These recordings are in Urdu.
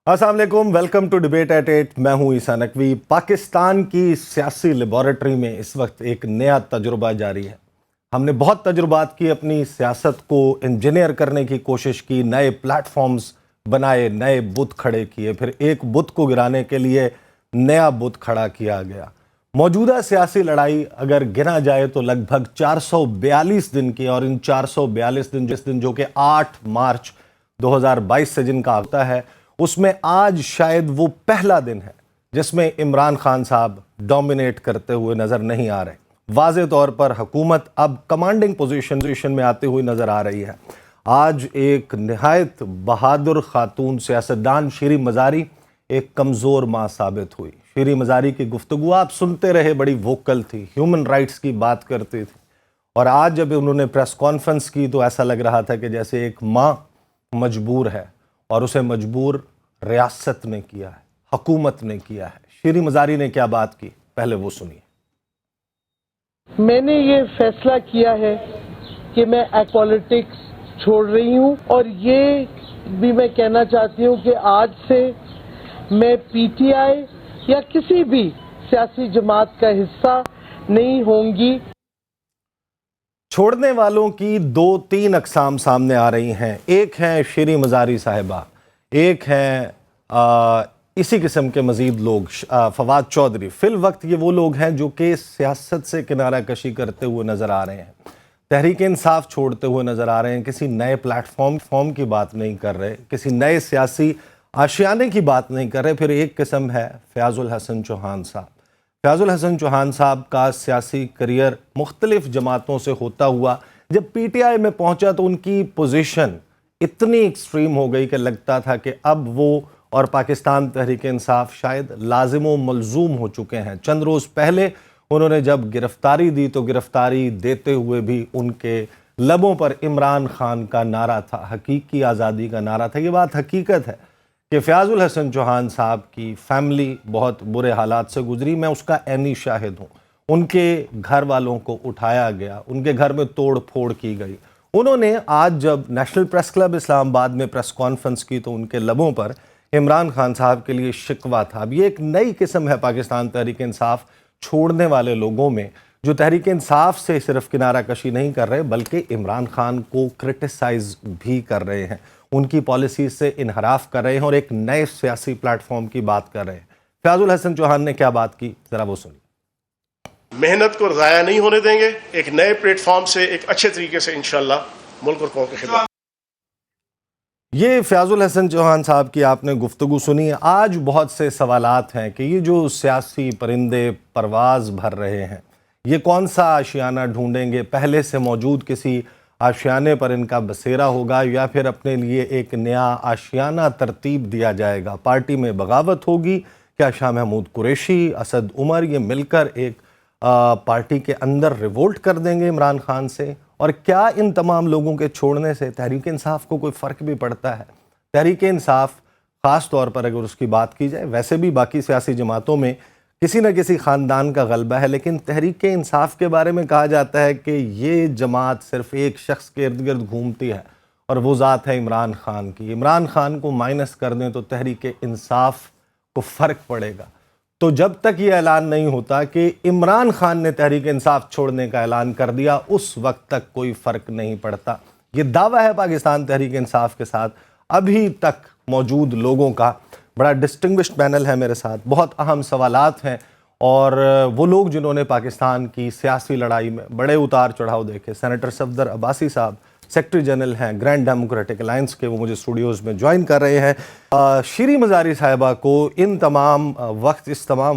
السلام علیکم، ویلکم ٹو ڈیبیٹ ایٹ 8۔ میں ہوں عیسیٰ نقوی۔ پاکستان کی سیاسی لیبارٹری میں اس وقت ایک نیا تجربہ جاری ہے۔ ہم نے بہت تجربات کی، اپنی سیاست کو انجینئر کرنے کی کوشش کی، نئے پلیٹ فارمز بنائے، نئے بت کھڑے کیے، پھر ایک بت کو گرانے کے لیے نیا بت کھڑا کیا گیا۔ موجودہ سیاسی لڑائی اگر گنا جائے تو لگ بھگ 442 دن کی، اور ان 442 دن جو کہ 8 مارچ 2022 سے جن کا آتا ہے، اس میں آج شاید وہ پہلا دن ہے جس میں عمران خان صاحب ڈومینیٹ کرتے ہوئے نظر نہیں آ رہے۔ واضح طور پر حکومت اب کمانڈنگ پوزیشن میں آتے ہوئے نظر آ رہی ہے۔ آج ایک نہایت بہادر خاتون سیاستدان شیریں مزاری ایک کمزور ماں ثابت ہوئی۔ شیریں مزاری کی گفتگو آپ سنتے رہے، بڑی ووکل تھی، ہیومن رائٹس کی بات کرتی تھی، اور آج جب انہوں نے پریس کانفرنس کی تو ایسا لگ رہا تھا کہ جیسے ایک ماں مجبور ہے، اور اسے مجبور ریاست نے کیا ہے، حکومت نے کیا ہے۔ شیریں مزاری نے کیا بات کی، پہلے وہ سنیے۔ میں نے یہ فیصلہ کیا ہے کہ میں پالیٹکس چھوڑ رہی ہوں، اور یہ بھی میں کہنا چاہتی ہوں کہ آج سے میں پی ٹی آئی یا کسی بھی سیاسی جماعت کا حصہ نہیں ہوں گی۔ چھوڑنے والوں کی 2-3 اقسام سامنے آ رہی ہیں۔ ایک ہیں شیریں مزاری صاحبہ، ایک ہیں اسی قسم کے مزید لوگ، فواد چودھری۔ فی الوقت یہ وہ لوگ ہیں جو کہ سیاست سے کنارہ کشی کرتے ہوئے نظر آ رہے ہیں، تحریک انصاف چھوڑتے ہوئے نظر آ رہے ہیں، کسی نئے پلیٹ فارم کی بات نہیں کر رہے، کسی نئے سیاسی آشیانے کی بات نہیں کر رہے۔ پھر ایک قسم ہے فیاض الحسن چوہان صاحب۔ فیاض الحسن چوہان صاحب کا سیاسی کریئر مختلف جماعتوں سے ہوتا ہوا جب پی ٹی آئی میں پہنچا تو ان کی پوزیشن اتنی ایکسٹریم ہو گئی کہ لگتا تھا کہ اب وہ اور پاکستان تحریک انصاف شاید لازم و ملزوم ہو چکے ہیں۔ چند روز پہلے انہوں نے جب گرفتاری دی تو گرفتاری دیتے ہوئے بھی ان کے لبوں پر عمران خان کا نعرہ تھا، حقیقی آزادی کا نعرہ تھا۔ یہ بات حقیقت ہے کہ فیاض الحسن چوہان صاحب کی فیملی بہت برے حالات سے گزری، میں اس کا عینی شاہد ہوں۔ ان کے گھر والوں کو اٹھایا گیا، ان کے گھر میں توڑ پھوڑ کی گئی۔ انہوں نے آج جب نیشنل پریس کلب اسلام آباد میں پریس کانفرنس کی تو ان کے لبوں پر عمران خان صاحب کے لیے شکوہ تھا۔ اب یہ ایک نئی قسم ہے پاکستان تحریک انصاف چھوڑنے والے لوگوں میں، جو تحریک انصاف سے صرف کنارہ کشی نہیں کر رہے بلکہ عمران خان کو کرٹیسائز بھی کر رہے ہیں، ان کی پالیسیز سے انحراف کر رہے ہیں، اور ایک نئے سیاسی پلیٹ فارم کی بات کر رہے ہیں۔ فیاض الحسن چوہان نے کیا بات کی، ذرا وہ سنیے۔ محنت کو ضائع نہیں ہونے دیں گے، ایک نئے پلیٹ فارم سے ایک اچھے طریقے سے انشاءاللہ ملک اور قوم کی خدمت۔ یہ فیاض الحسن چوہان صاحب کی آپ نے گفتگو سنی ہے۔ آج بہت سے سوالات ہیں کہ یہ جو سیاسی پرندے پرواز بھر رہے ہیں، یہ کون سا آشیانہ ڈھونڈیں گے؟ پہلے سے موجود کسی آشیانے پر ان کا بسیرا ہوگا، یا پھر اپنے لیے ایک نیا آشیانہ ترتیب دیا جائے گا؟ پارٹی میں بغاوت ہوگی؟ کیا شاہ محمود قریشی، اسد عمر یہ مل کر ایک پارٹی کے اندر ریولٹ کر دیں گے عمران خان سے؟ اور کیا ان تمام لوگوں کے چھوڑنے سے تحریک انصاف کو کوئی فرق بھی پڑتا ہے؟ تحریک انصاف خاص طور پر اگر اس کی بات کی جائے، ویسے بھی باقی سیاسی جماعتوں میں کسی نہ کسی خاندان کا غلبہ ہے، لیکن تحریک انصاف کے بارے میں کہا جاتا ہے کہ یہ جماعت صرف ایک شخص کے ارد گرد گھومتی ہے، اور وہ ذات ہے عمران خان کی۔ عمران خان کو مائنس کر دیں تو تحریک انصاف کو فرق پڑے گا۔ تو جب تک یہ اعلان نہیں ہوتا کہ عمران خان نے تحریک انصاف چھوڑنے کا اعلان کر دیا، اس وقت تک کوئی فرق نہیں پڑتا۔ یہ دعویٰ ہے پاکستان تحریک انصاف کے ساتھ ابھی تک موجود لوگوں کا۔ بڑا ڈسٹنگوشڈ پینل ہے میرے ساتھ، بہت اہم سوالات ہیں، اور وہ لوگ جنہوں نے پاکستان کی سیاسی لڑائی میں بڑے اتار چڑھاؤ دیکھے۔ سینیٹر صفدر عباسی صاحب سیکرٹری جنرل ہیں گرینڈ ڈیموکریٹک الائنس کے، وہ مجھے اسٹوڈیوز میں جوائن کر رہے ہیں۔ شیریں مزاری صاحبہ کو اس تمام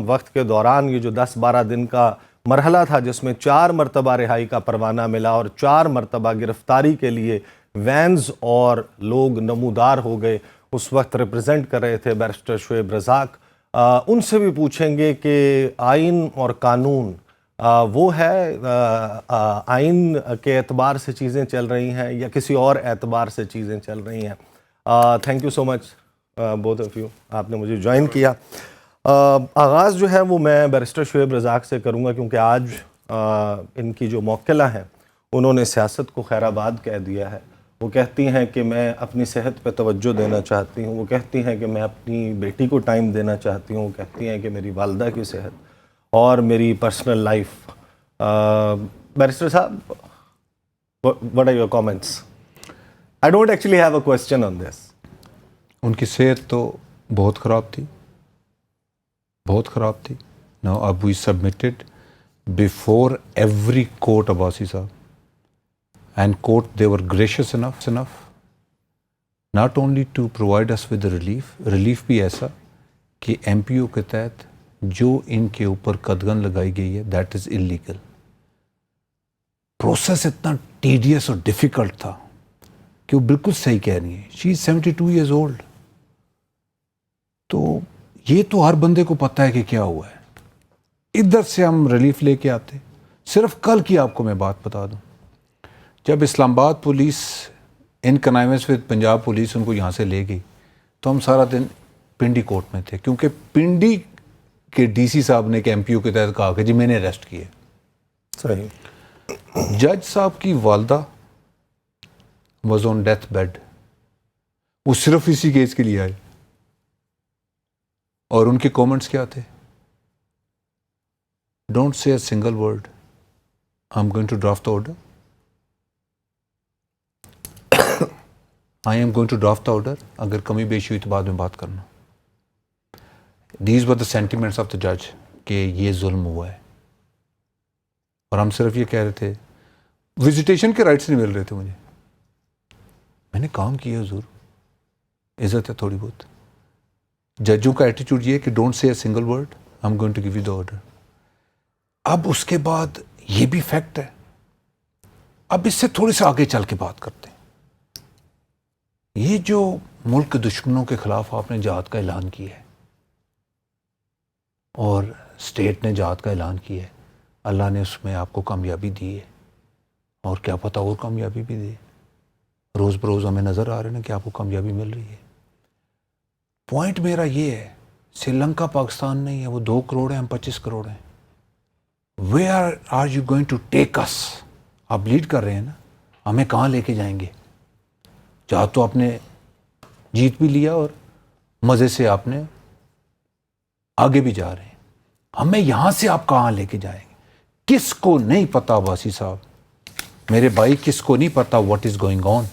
وقت کے دوران، یہ جو 10-12 دن کا مرحلہ تھا جس میں 4 مرتبہ رہائی کا پروانہ ملا اور 4 مرتبہ گرفتاری کے لیے وینز اور لوگ نمودار ہو گئے، اس وقت ریپرزینٹ کر رہے تھے بیرسٹر شعیب رزاق۔ ان سے بھی پوچھیں گے کہ آئین اور قانون وہ ہے، آئین کے اعتبار سے چیزیں چل رہی ہیں یا کسی اور اعتبار سے چیزیں چل رہی ہیں؟ Thank you so much both of you, آپ نے مجھے جوائن کیا۔ آغاز جو ہے وہ میں بیرسٹر شعیب رزاق سے کروں گا، کیونکہ آج ان کی جو موکلہ ہیں انہوں نے سیاست کو خیر آباد کہہ دیا ہے، وہ کہتی ہیں کہ میں اپنی صحت پہ توجہ دینا چاہتی ہوں، وہ کہتی ہیں کہ میں اپنی بیٹی کو ٹائم دینا چاہتی ہوں، وہ کہتی ہیں کہ میری والدہ کی صحت اور میری پرسنل لائف. بیرسٹر صاحب, what are your comments? I don't actually have a question on this. ان کی صحت تو بہت خراب تھی، بہت خراب تھی. Now اب we submitted before every court Abbasi صاحب, and court they were gracious enough not only to provide us with the relief بھی ایسا کہ ایم پی او کے تحت جو ان کے اوپر قدغن لگائی گئی ہے that is illegal. پروسیس اتنا ٹیڈیس اور ڈیفیکلٹ تھا کہ وہ بالکل صحیح کہہ رہی ہیں. شی از 72 years old. تو یہ تو ہر بندے کو پتہ ہے کہ کیا ہوا ہے. ادھر سے ہم ریلیف لے کے آتے. صرف کل کی آپ کو میں بات بتا دوں, جب Islamabad police in connivance with Punjab police ان کو یہاں سے لے گئی تو ہم سارا دن پنڈی کورٹ میں تھے, کیونکہ پنڈی کے ڈی سی صاحب نے کہ ایم پی او کے تحت کہا کہ جی میں نے اریسٹ کیے. صحیح. جج صاحب کی والدہ واز آن ڈیتھ بیڈ, وہ صرف اسی کیس کے لیے آئے, اور ان کے کامنٹس کیا تھے؟ Don't say a single word, I am going to draft the order, I am going to draft the order, اگر کمی بیشی ہوئی تو بعد میں بات کرنا. These were the sentiments of the جج کہ یہ ظلم ہوا ہے, اور ہم صرف یہ کہہ رہے تھے وزیٹیشن کے رائٹس نہیں مل رہے تھے مجھے. میں نے کام کیا حضور, عزت ہے تھوڑی بہت. ججوں کا ایٹیٹیوڈ یہ ہے کہ don't say a single word, I am going to give you the order. اب اس کے بعد یہ بھی فیکٹ ہے, اب اس سے تھوڑے سے آگے چل کے بات کرتے ہیں. یہ جو ملک کے دشمنوں کے خلاف آپ نے جہاد کا اعلان کیا ہے اور اسٹیٹ نے جہاد کا اعلان کیا ہے, اللہ نے اس میں آپ کو کامیابی دی ہے, اور کیا پتہ اور کامیابی بھی دے. روز بروز ہمیں نظر آ رہا ہے نا کہ آپ کو کامیابی مل رہی ہے. پوائنٹ میرا یہ ہے, سری لنکا پاکستان نہیں ہے, وہ 2 کروڑ ہیں, ہم 25 کروڑ ہیں. Where are you going to take us? آپ لیڈ کر رہے ہیں نا, ہمیں کہاں لے کے جائیں گے؟ جہاں تو آپ نے جیت بھی لیا اور مزے سے آپ نے آگے بھی جا رہے ہیں, ہمیں یہاں سے آپ کہاں لے کے جائیں گے؟ کس کو نہیں پتا عباسی صاحب, میرے بھائی, کس کو نہیں پتا واٹ از گوئنگ آن؟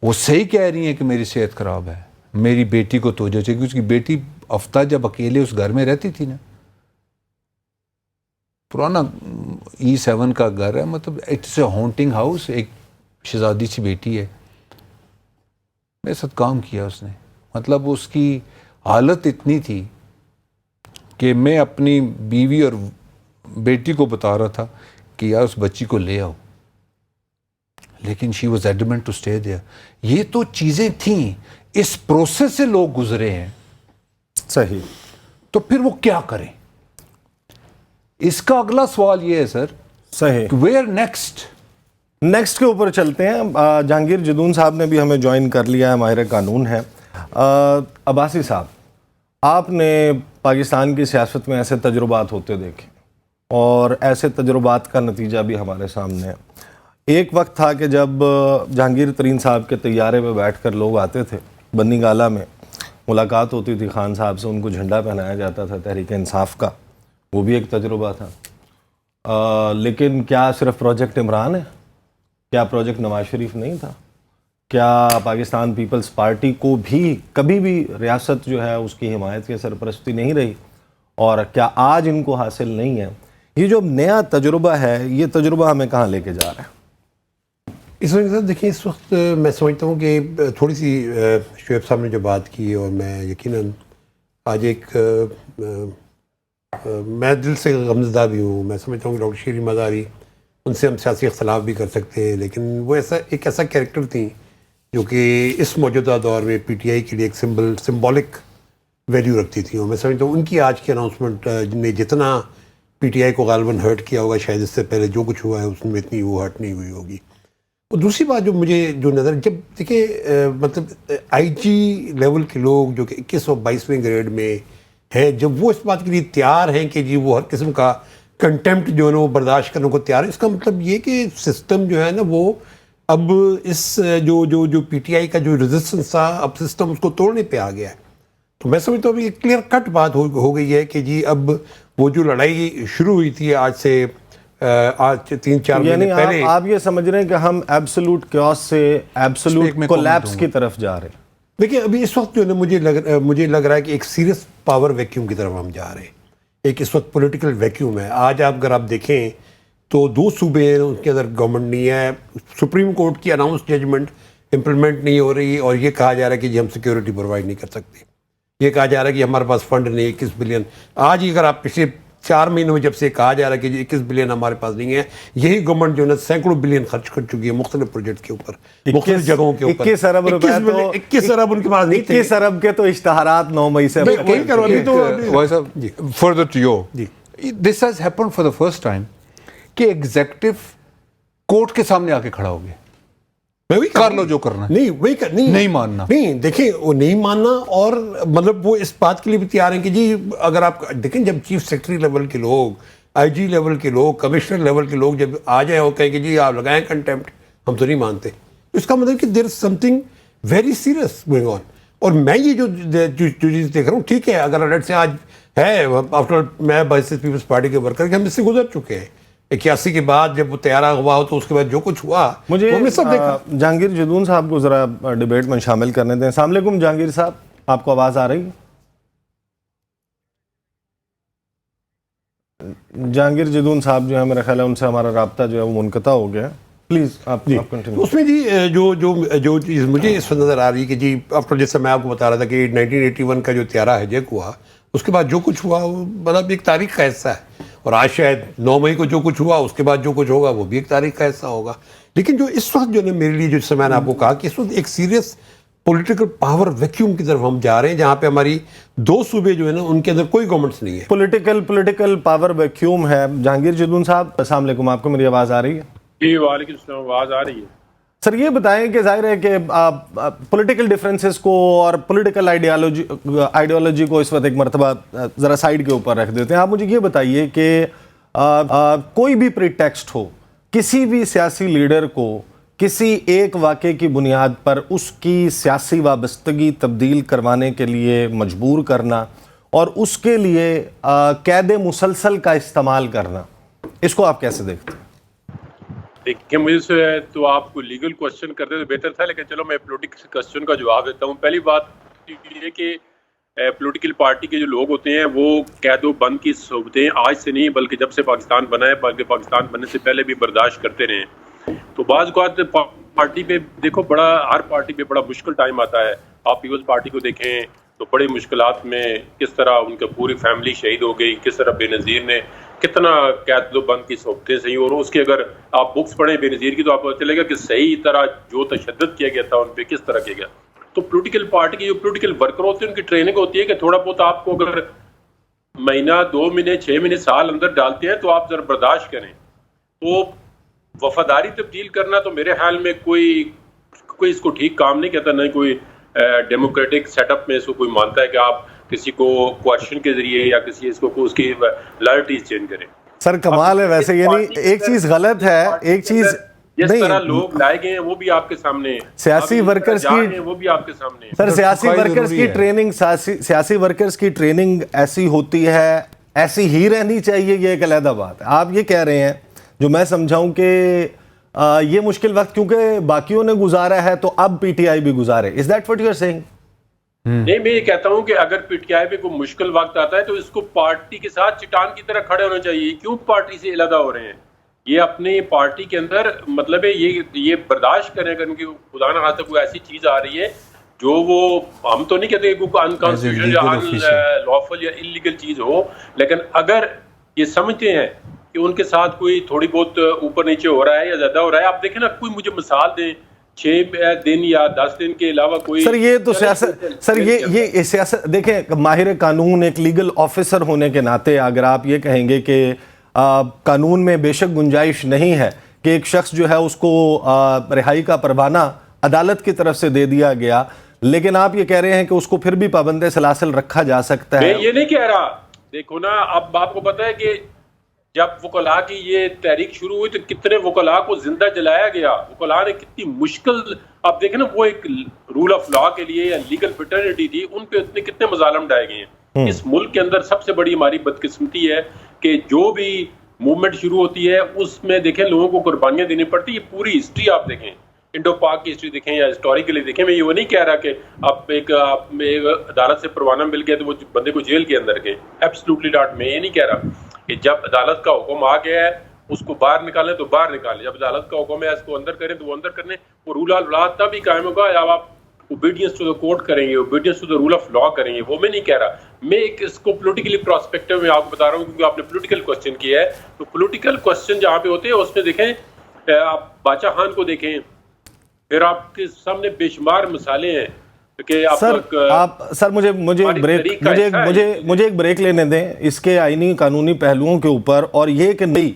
وہ صحیح کہہ رہی ہیں کہ میری صحت خراب ہے, میری بیٹی کو توجہ چاہیے. اس کی بیٹی ہفتہ جب اکیلے اس گھر میں رہتی تھی نا, پرانا E7 کا گھر ہے, مطلب اٹس اے ہانٹنگ ہاؤس, ایک شہزادی سی بیٹی ہے, میرے ساتھ کام کیا اس نے. مطلب اس کی حالت اتنی تھی کہ میں اپنی بیوی اور بیٹی کو بتا رہا تھا کہ یار اس بچی کو لے آؤ, لیکن she was adamant to stay there. یہ تو چیزیں تھیں, اس پروسیس سے لوگ گزرے ہیں. صحیح. تو پھر وہ کیا کریں؟ اس کا اگلا سوال یہ ہے سر, صحیح, ویئر نیکسٹ کے اوپر چلتے ہیں. جہانگیر جدون صاحب نے بھی ہمیں جوائن کر لیا ہے, ماہر قانون ہے. عباسی صاحب, آپ نے پاکستان کی سیاست میں ایسے تجربات ہوتے دیکھے, اور ایسے تجربات کا نتیجہ بھی ہمارے سامنے ہے. ایک وقت تھا کہ جب جہانگیر ترین صاحب کے طیارے پہ بیٹھ کر لوگ آتے تھے, بنی گالہ میں ملاقات ہوتی تھی خان صاحب سے, ان کو جھنڈا پہنایا جاتا تھا تحریک انصاف کا, وہ بھی ایک تجربہ تھا. لیکن کیا صرف پروجیکٹ عمران ہے؟ کیا پروجیکٹ نواز شریف نہیں تھا؟ کیا پاکستان پیپلز پارٹی کو بھی کبھی بھی ریاست جو ہے اس کی حمایت کی سرپرستی نہیں رہی؟ اور کیا آج ان کو حاصل نہیں ہے؟ یہ جو نیا تجربہ ہے, یہ تجربہ ہمیں کہاں لے کے جا رہا ہے؟ اس وقت دیکھیں, اس وقت میں سمجھتا ہوں کہ تھوڑی سی شعیب صاحب نے جو بات کی, اور میں یقیناً آج ایک میں دل سے غمزدہ بھی ہوں. میں سمجھتا ہوں کہ ڈاکٹر شیریں مزاری, ان سے ہم سیاسی اختلاف بھی کر سکتے ہیں, لیکن وہ ایک ایسا کیریکٹر تھیں جو کہ اس موجودہ دور میں پی ٹی آئی کے لیے ایک سمبولک ویلیو رکھتی تھیں. اور میں سمجھتا ہوں ان کی آج کی اناؤنسمنٹ نے جتنا پی ٹی آئی کو غالباً ہرٹ کیا ہوگا, شاید اس سے پہلے جو کچھ ہوا ہے اس میں اتنی وہ ہرٹ نہیں ہوئی ہوگی. اور دوسری بات جو مجھے جو نظر, جب دیکھیں مطلب آئی جی لیول کے لوگ جو کہ 21 اور 22ویں گریڈ میں ہیں, جب وہ اس بات کے لیے تیار ہیں کہ جی وہ ہر قسم کا کنٹمپٹ جو ہے نا وہ برداشت کرنے کو تیار ہے, اس کا مطلب یہ کہ سسٹم جو ہے نا وہ اب اس جو پی ٹی آئی کا جو ریزسٹنس تھا اب سسٹم اس کو توڑنے پہ آ گیا ہے. تو میں سمجھتا ہوں ابھی ایک کلیئر کٹ بات ہو گئی ہے کہ جی اب وہ جو لڑائی شروع ہوئی تھی آج 3-4 مہینے یعنی پہلے, آپ یہ سمجھ رہے ہیں کہ ہم ایبسولوٹ کیوس سے ایبسولوٹ کولیپس کی طرف جا رہے ہیں. دیکھیں ابھی اس وقت جو ہے نا مجھے لگ رہا ہے کہ ایک سیریس پاور ویکیوم کی طرف ہم جا رہے ہیں. ایک اس وقت پولیٹیکل ویکیوم ہے. آج اگر آپ دیکھیں تو 2 صوبے ہیں ان کے اندر گورنمنٹ نہیں ہے, سپریم کورٹ کی اناؤنس ججمنٹ امپلیمنٹ نہیں ہو رہی, اور یہ کہا جا رہا ہے کہ جی ہم سیکیورٹی پرووائڈ نہیں کر سکتے. یہ کہا جا رہا ہے کہ ہمارے پاس فنڈ نہیں, 21 بلین. آج ہی اگر آپ پچھلے 4 مہینوں میں جب سے کہا جا رہا ہے کہ جی 21 بلین ہمارے پاس نہیں ہے, یہی گورنمنٹ جو ہے نا سینکڑوں بلین خرچ کر چکی ہے مختلف پروجیکٹ کے اوپر, مختلف جگہوں کے اوپر. 21 ارب روپے تو 21 ارب ان کے پاس نہیں تھے. 21 ارب کے تو اشتہارات 9 مئی سے further to you, this has happened for the first time کہ ایگزیکٹو کورٹ کے سامنے آ کے کھڑا ہو گیا, کر لو جو کرنا ہے. نہیں ماننا. نہیں دیکھیں وہ نہیں ماننا, اور مطلب وہ اس بات کے لیے بھی تیار ہیں کہ جی اگر آپ دیکھیں جب چیف سیکرٹری لیول کے لوگ, آئی جی لیول کے لوگ, کمشنر لیول کے لوگ جب آ جائیں اور کہیں کہ جی آپ لگائیں کنٹیمپٹ, ہم تو نہیں مانتے, اس کا مطلب کہ there is something very serious going on. اور میں یہ جو چیز دیکھ رہا ہوں, ٹھیک ہے اگر الرٹ سے آج ہے آفٹر میں بحیثیت پیپلز پارٹی کے ورکر کہ ہم اس سے گزر چکے ہیں. 81 کے بعد جب وہ طیارہ ہوا ہو تو اس کے بعد جو کچھ ہوا مجھے وہ ہم نے سب دیکھا. جہانگیر جدون صاحب کو ذرا ڈیبیٹ میں شامل کرنے دیں. السلام علیکم جہانگیر صاحب, آپ کو آواز آ رہی ہے؟ جہانگیر جدون صاحب جو ہے میرا خیال ہے ان سے ہمارا رابطہ جو ہے وہ منقطع ہو گیا. پلیز آپ کنٹینیو. اس میں جی جو چیز مجھے اس وقت نظر آ رہی ہے کہ جی آفٹر جیسے میں آپ کو بتا رہا تھا کہ 1981 کا جو طیارہ ہیجیک ہوا, اس کے بعد جو کچھ ہوا وہ مطلب ایک تاریخ کا حصہ ہے. اور آج شاید 9 مئی کو جو کچھ ہوا اس کے بعد جو کچھ ہوگا وہ بھی ایک تاریخ کا حصہ ہوگا. لیکن جو اس وقت جو ہے میرے لیے جو میں نے آپ کو کہا کہ اس وقت ایک سیریس پولیٹیکل پاور ویکیوم کی طرف ہم جا رہے ہیں, جہاں پہ ہماری 2 صوبے جو ہے نا ان کے اندر کوئی گورنمنٹس نہیں ہے. پولیٹیکل پاور ویکیوم ہے. جہانگیر جدون صاحب السلام علیکم, آپ کو میری آواز آ رہی ہے؟ جی وعلیکم السلام, آواز آ رہی ہے. سر یہ بتائیں کہ ظاہر ہے کہ پولیٹیکل ڈیفرنسز کو اور پولیٹیکل آئیڈیالوجی کو اس وقت ایک مرتبہ ذرا سائیڈ کے اوپر رکھ دیتے ہیں. آپ مجھے یہ بتائیے کہ کوئی بھی پریٹیکسٹ ہو, کسی بھی سیاسی لیڈر کو کسی ایک واقعے کی بنیاد پر اس کی سیاسی وابستگی تبدیل کروانے کے لیے مجبور کرنا اور اس کے لیے قید مسلسل کا استعمال کرنا, اس کو آپ کیسے دیکھتے ہیں؟ دیکھیں مجھے سے تو آپ کو لیگل کوشچن کرتے تو بہتر تھا, لیکن چلو میں پولیٹیکل کوشچن کا جواب دیتا ہوں. پہلی بات یہ ہے کہ پولیٹیکل پارٹی کے جو لوگ ہوتے ہیں وہ قید و بند کی صحبتیں آج سے نہیں بلکہ جب سے پاکستان بنا ہے, بلکہ پاکستان بننے سے پہلے بھی برداشت کرتے رہے ہیں. تو بعض اوقات پارٹی پہ دیکھو ہر پارٹی پہ بڑا مشکل ٹائم آتا ہے. آپ پیپلز پارٹی کو دیکھیں تو بڑے مشکلات میں کس طرح ان کا پوری فیملی شہید ہو گئی, کس طرح بے نظیر نے کتنا قید و بند کی صحبتیں صحیح, اور اس کے اگر آپ بکس پڑھیں بے نظیر کی تو آپ کو پتہ چلے گا کہ صحیح طرح جو تشدد کیا گیا تھا ان پہ کس طرح کیا گیا. تو پولیٹیکل پارٹی کے جو پولیٹیکل ورکر ہوتے ہیں ان کی ٹریننگ ہوتی ہے کہ تھوڑا بہت آپ کو اگر مہینہ 2 مہینے 6 مہینے سال اندر ڈالتے ہیں تو آپ ذرا برداشت کریں. تو وفاداری تبدیل کرنا تو میرے خیال میں کوئی اس کو ٹھیک کام نہیں کہتا, نہیں کوئی ڈیموکریٹک سیٹ اپ میں اس کو کوئی مانتا ہے کہ آپ کسی کو کوشچن کے ذریعے یا کسی اس کو اس کی لائلٹیز چینج کریں. سر کمال ہے ویسے, یعنی ایک چیز غلط ہے, ایک چیز جس طرح لوگ لائے گئے ہیں وہ بھی آپ کے سامنے ہیں, سیاسی ورکرز کی وہ بھی آپ کے سامنے ہیں. سر سیاسی ورکرز کی ٹریننگ ایسی ہوتی ہے, ایسی ہی رہنی چاہیے, یہ ایک علیحدہ بات ہے. آپ یہ کہہ رہے ہیں جو میں سمجھاؤں کہ یہ مشکل وقت کیونکہ باقیوں نے گزارا ہے تو اب پی ٹی آئی بھی گزارے. Is that what you are seeing? نہیں, میں یہ کہتا ہوں کہ اگر پی ٹی آئی پہ کوئی مشکل وقت آتا ہے تو اس کو پارٹی کے ساتھ چٹان کی طرح کھڑے ہونا چاہیے. کیوں پارٹی سے علیحدہ ہو رہے ہیں؟ یہ اپنی پارٹی کے اندر مطلب ہے یہ برداشت کریں کہ ان کی خدا نہ خاصہ کوئی ایسی چیز آ رہی ہے جو وہ ہم تو نہیں کہتے کہ کوئی انکانسٹیٹیوشنل یا ان لافل یا انلیگل چیز ہو, لیکن اگر یہ سمجھتے ہیں کہ ان کے ساتھ کوئی تھوڑی بہت اوپر نیچے ہو رہا ہے یا زیادہ ہو رہا ہے. آپ دیکھیں نا, کوئی مجھے مثال دیں 6 دن یا 10 دن کے علاوہ کوئی. سر یہ تو سیاست, سر یہ سیاست دیکھیں, ماہر قانون ایک لیگل آفیسر ہونے کے ناطے اگر آپ یہ کہیں گے کہ قانون میں بے شک گنجائش نہیں ہے کہ ایک شخص جو ہے اس کو رہائی کا پروانہ عدالت کی طرف سے دے دیا گیا, لیکن آپ یہ کہہ رہے ہیں کہ اس کو پھر بھی پابند سلاسل رکھا جا سکتا ہے. میں یہ نہیں کہہ رہا, دیکھو نا اب آپ کو پتہ ہے کہ جب وکلاء کی یہ تحریک شروع ہوئی تو کتنے وکلاء کو زندہ جلایا گیا، وکلاء نے کتنی مشکل، آپ دیکھیں نا وہ ایک رول آف لا کے لیے یا لیگل فٹرنیٹی تھی، ان پہ اتنے کتنے مظالم ڈائے گئے ہیں۔ اس ملک کے اندر سب سے بڑی ہماری بدقسمتی ہے کہ جو بھی موومنٹ شروع ہوتی ہے اس میں دیکھیں لوگوں کو قربانیاں دینی پڑتی، یہ پوری ہسٹری آپ دیکھیں، انڈو پاک کی ہسٹری دیکھیں یا ہسٹوریکلی دیکھیں۔ میں یہ نہیں کہہ رہا کہ آپ ایک عدالت سے پروانہ مل گیا تو وہ بندے کو جیل کے اندر گئے، ایبسلوٹلی ناٹ۔ میں یہ نہیں کہہ رہا کہ جب عدالت کا حکم آ گیا ہے اس کو باہر نکالیں تو باہر نکالیں، جب عدالت کا حکم ہے اس کو اندر کریں تو وہ اندر کرنے۔ وہ رول آف لا تب ہی قائم ہوگا جب آپ اوبیڈینس ٹو دا کورٹ کریں گے، obedience to the rule of law کریں گے۔ وہ میں نہیں کہہ رہا، میں ایک اس کو پولیٹیکلی پراسپیکٹو میں آپ کو بتا رہا ہوں، کیونکہ آپ نے پولیٹیکل کوسچن کیا ہے، تو پولیٹیکل کوسچن جہاں پہ ہوتے ہیں اس میں دیکھیں آپ بادشاہ خان کو دیکھیں، پھر آپ کے سامنے بے شمار مثالیں ہیں کہ سر مجھے ایک بریک لینے دیں اس کے آئینی قانونی پہلوؤں کے اوپر، اور یہ کہ نہیں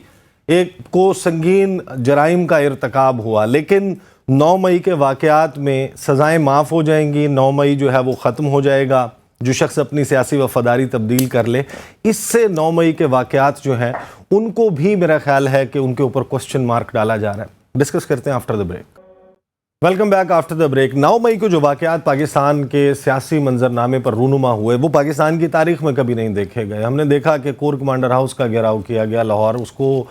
ایک کو سنگین جرائم کا ارتکاب ہوا، لیکن 9 مئی کے واقعات میں سزائیں معاف ہو جائیں گی، 9 مئی جو ہے وہ ختم ہو جائے گا، جو شخص اپنی سیاسی وفاداری تبدیل کر لے۔ اس سے 9 مئی کے واقعات جو ہیں ان کو بھی میرا خیال ہے کہ ان کے اوپر کوسچن مارک ڈالا جا رہا ہے۔ ڈسکس کرتے ہیں after the break. Welcome back after the break. 9 مئی کو جو واقعات پاکستان کے سیاسی منظرنامے پر رونما ہوئے وہ پاکستان کی تاریخ میں کبھی نہیں دیکھے گئے۔ ہم نے دیکھا کہ کور کمانڈر ہاؤس کا گھیراؤ کیا گیا لاہور، اس کو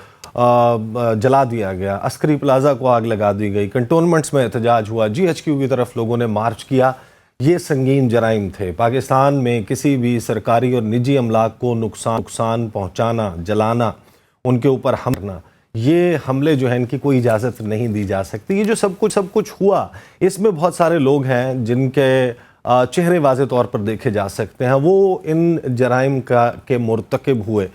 جلا دیا گیا، عسکری پلازا کو آگ لگا دی گئی، کنٹونمنٹس میں احتجاج ہوا، GHQ کی طرف لوگوں نے مارچ کیا۔ یہ سنگین جرائم تھے۔ پاکستان میں کسی بھی سرکاری اور نجی املاک کو نقصان پہنچانا، جلانا، ان کے اوپر حملہ کرنا، یہ حملے جو ہیں ان کی کوئی اجازت نہیں دی جا سکتی۔ یہ جو سب کچھ ہوا اس میں بہت سارے لوگ ہیں جن کے چہرے واضح طور پر دیکھے جا سکتے ہیں، وہ ان جرائم کے مرتکب ہوئے۔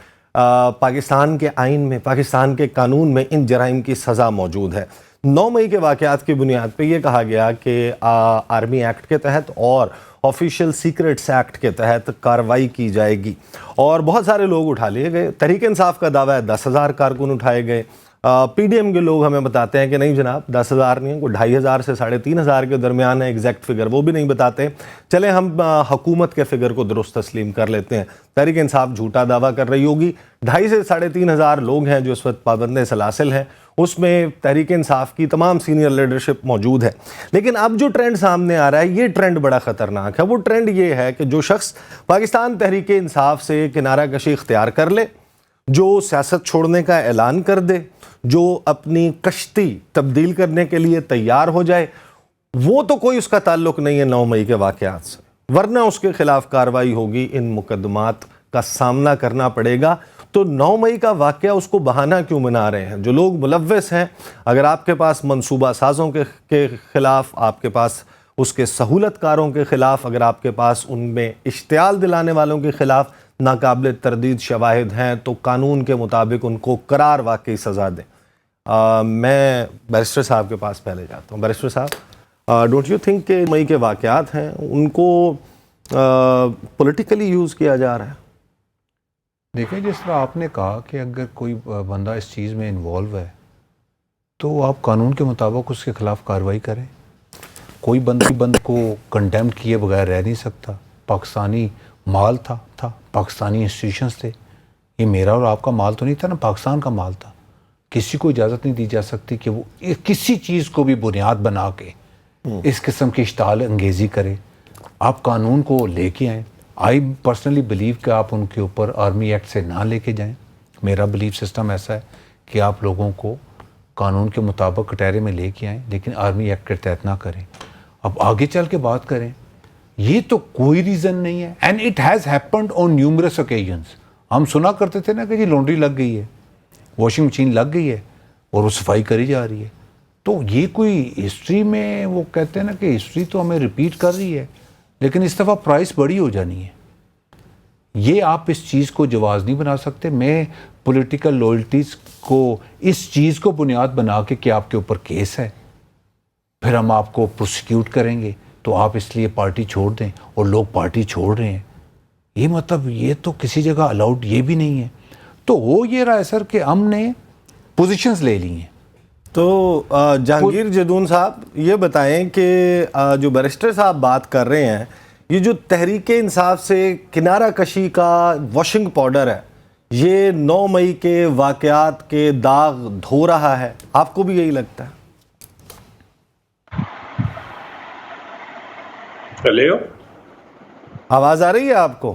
پاکستان کے آئین میں، پاکستان کے قانون میں ان جرائم کی سزا موجود ہے۔ 9 مئی کے واقعات کی بنیاد پہ یہ کہا گیا کہ آرمی ایکٹ کے تحت اور آفیشیل سیکرٹس ایکٹ کے تحت کارروائی کی جائے گی، اور بہت سارے لوگ اٹھا لیے گئے۔ تحریک انصاف کا دعویٰ ہے 10,000 کارکن اٹھائے گئے۔ PDM کے لوگ ہمیں بتاتے ہیں کہ نہیں جناب 10,000 نہیں ہے، کوئی 2,500 سے 3,500 کے درمیان ہے، ایگزیکٹ فگر وہ بھی نہیں بتاتے۔ چلیں ہم حکومت کے فگر کو درست تسلیم کر لیتے ہیں، تحریک انصاف جھوٹا دعویٰ کر رہی ہوگی۔ 2,500 سے 3,500 لوگ ہیں جو اس وقت پابند سلاسل ہیں، اس میں تحریک انصاف کی تمام سینئر لیڈرشپ موجود ہے۔ لیکن اب جو ٹرینڈ سامنے آ رہا ہے یہ ٹرینڈ بڑا خطرناک ہے۔ وہ ٹرینڈ یہ ہے کہ جو شخص پاکستان تحریک انصاف سے کنارہ کشی اختیار کر لے، جو سیاست چھوڑنے کا اعلان کر دے، جو اپنی کشتی تبدیل کرنے کے لیے تیار ہو جائے، وہ تو کوئی اس کا تعلق نہیں ہے 9 مئی کے واقعات سے، ورنہ اس کے خلاف کارروائی ہوگی، ان مقدمات کا سامنا کرنا پڑے گا۔ تو 9 مئی کا واقعہ اس کو بہانہ کیوں بنا رہے ہیں؟ جو لوگ ملوث ہیں، اگر آپ کے پاس منصوبہ سازوں کے خلاف، آپ کے پاس اس کے سہولت کاروں کے خلاف، اگر آپ کے پاس ان میں اشتعال دلانے والوں کے خلاف ناقابل تردید شواہد ہیں، تو قانون کے مطابق ان کو قرار واقعی سزا دیں۔ میں بیرسٹر صاحب کے پاس پہلے جاتا ہوں۔ بیرسٹر صاحب، ڈونٹ یو تھنک کہ مئی کے واقعات ہیں ان کو پولیٹیکلی یوز کیا جا رہا ہے؟ دیکھیں، جس طرح آپ نے کہا کہ اگر کوئی بندہ اس چیز میں انوالو ہے تو آپ قانون کے مطابق اس کے خلاف کارروائی کریں۔ کوئی بند کو کنڈیمڈ کیے بغیر رہ نہیں سکتا۔ پاکستانی مال تھا، پاکستانی انسٹیٹیوشنز تھے، یہ میرا اور آپ کا مال تو نہیں تھا نا، پاکستان کا مال تھا۔ کسی کو اجازت نہیں دی جا سکتی کہ وہ کسی چیز کو بھی بنیاد بنا کے اس قسم کی اشتعال انگیزی کرے۔ آپ قانون کو لے کے آئیں۔ آئی پرسنلی بلیو کہ آپ ان کے اوپر آرمی ایکٹ سے نہ لے کے جائیں۔ میرا بلیف سسٹم ایسا ہے کہ آپ لوگوں کو قانون کے مطابق کٹہرے میں لے کے آئیں، لیکن آرمی ایکٹ کے تحت نہ کریں۔ اب آگے چل کے بات کریں، یہ تو کوئی ریزن نہیں ہے، and it has happened on numerous occasions. ہم سنا کرتے تھے نا کہ جی لانڈری لگ گئی ہے، واشنگ مشین لگ گئی ہے اور وہ صفائی کری جا رہی ہے۔ تو یہ کوئی ہسٹری میں وہ کہتے ہیں نا کہ ہسٹری تو ہمیں ریپیٹ کر رہی ہے، لیکن اس دفعہ پرائس بڑی ہو جانی ہے۔ یہ آپ اس چیز کو جواز نہیں بنا سکتے۔ میں پولیٹیکل لوئلٹیز کو اس چیز کو بنیاد بنا کے کہ آپ کے اوپر کیس ہے، پھر ہم آپ کو پروسیکیوٹ کریں گے تو آپ اس لیے پارٹی چھوڑ دیں، اور لوگ پارٹی چھوڑ رہے ہیں، یہ مطلب یہ تو کسی جگہ الاؤڈ یہ بھی نہیں ہے۔ تو ہو یہ رہا ہے سر کہ ہم نے پوزیشنز لے لی ہیں۔ تو جہانگیر جدون صاحب یہ بتائیں کہ جو بیرسٹر صاحب بات کر رہے ہیں، یہ جو تحریک انصاف سے کنارہ کشی کا واشنگ پاؤڈر ہے، یہ 9 مئی کے واقعات کے داغ دھو رہا ہے؟ آپ کو بھی یہی لگتا ہے؟ ہیلو، آواز آ رہی ہے آپ کو؟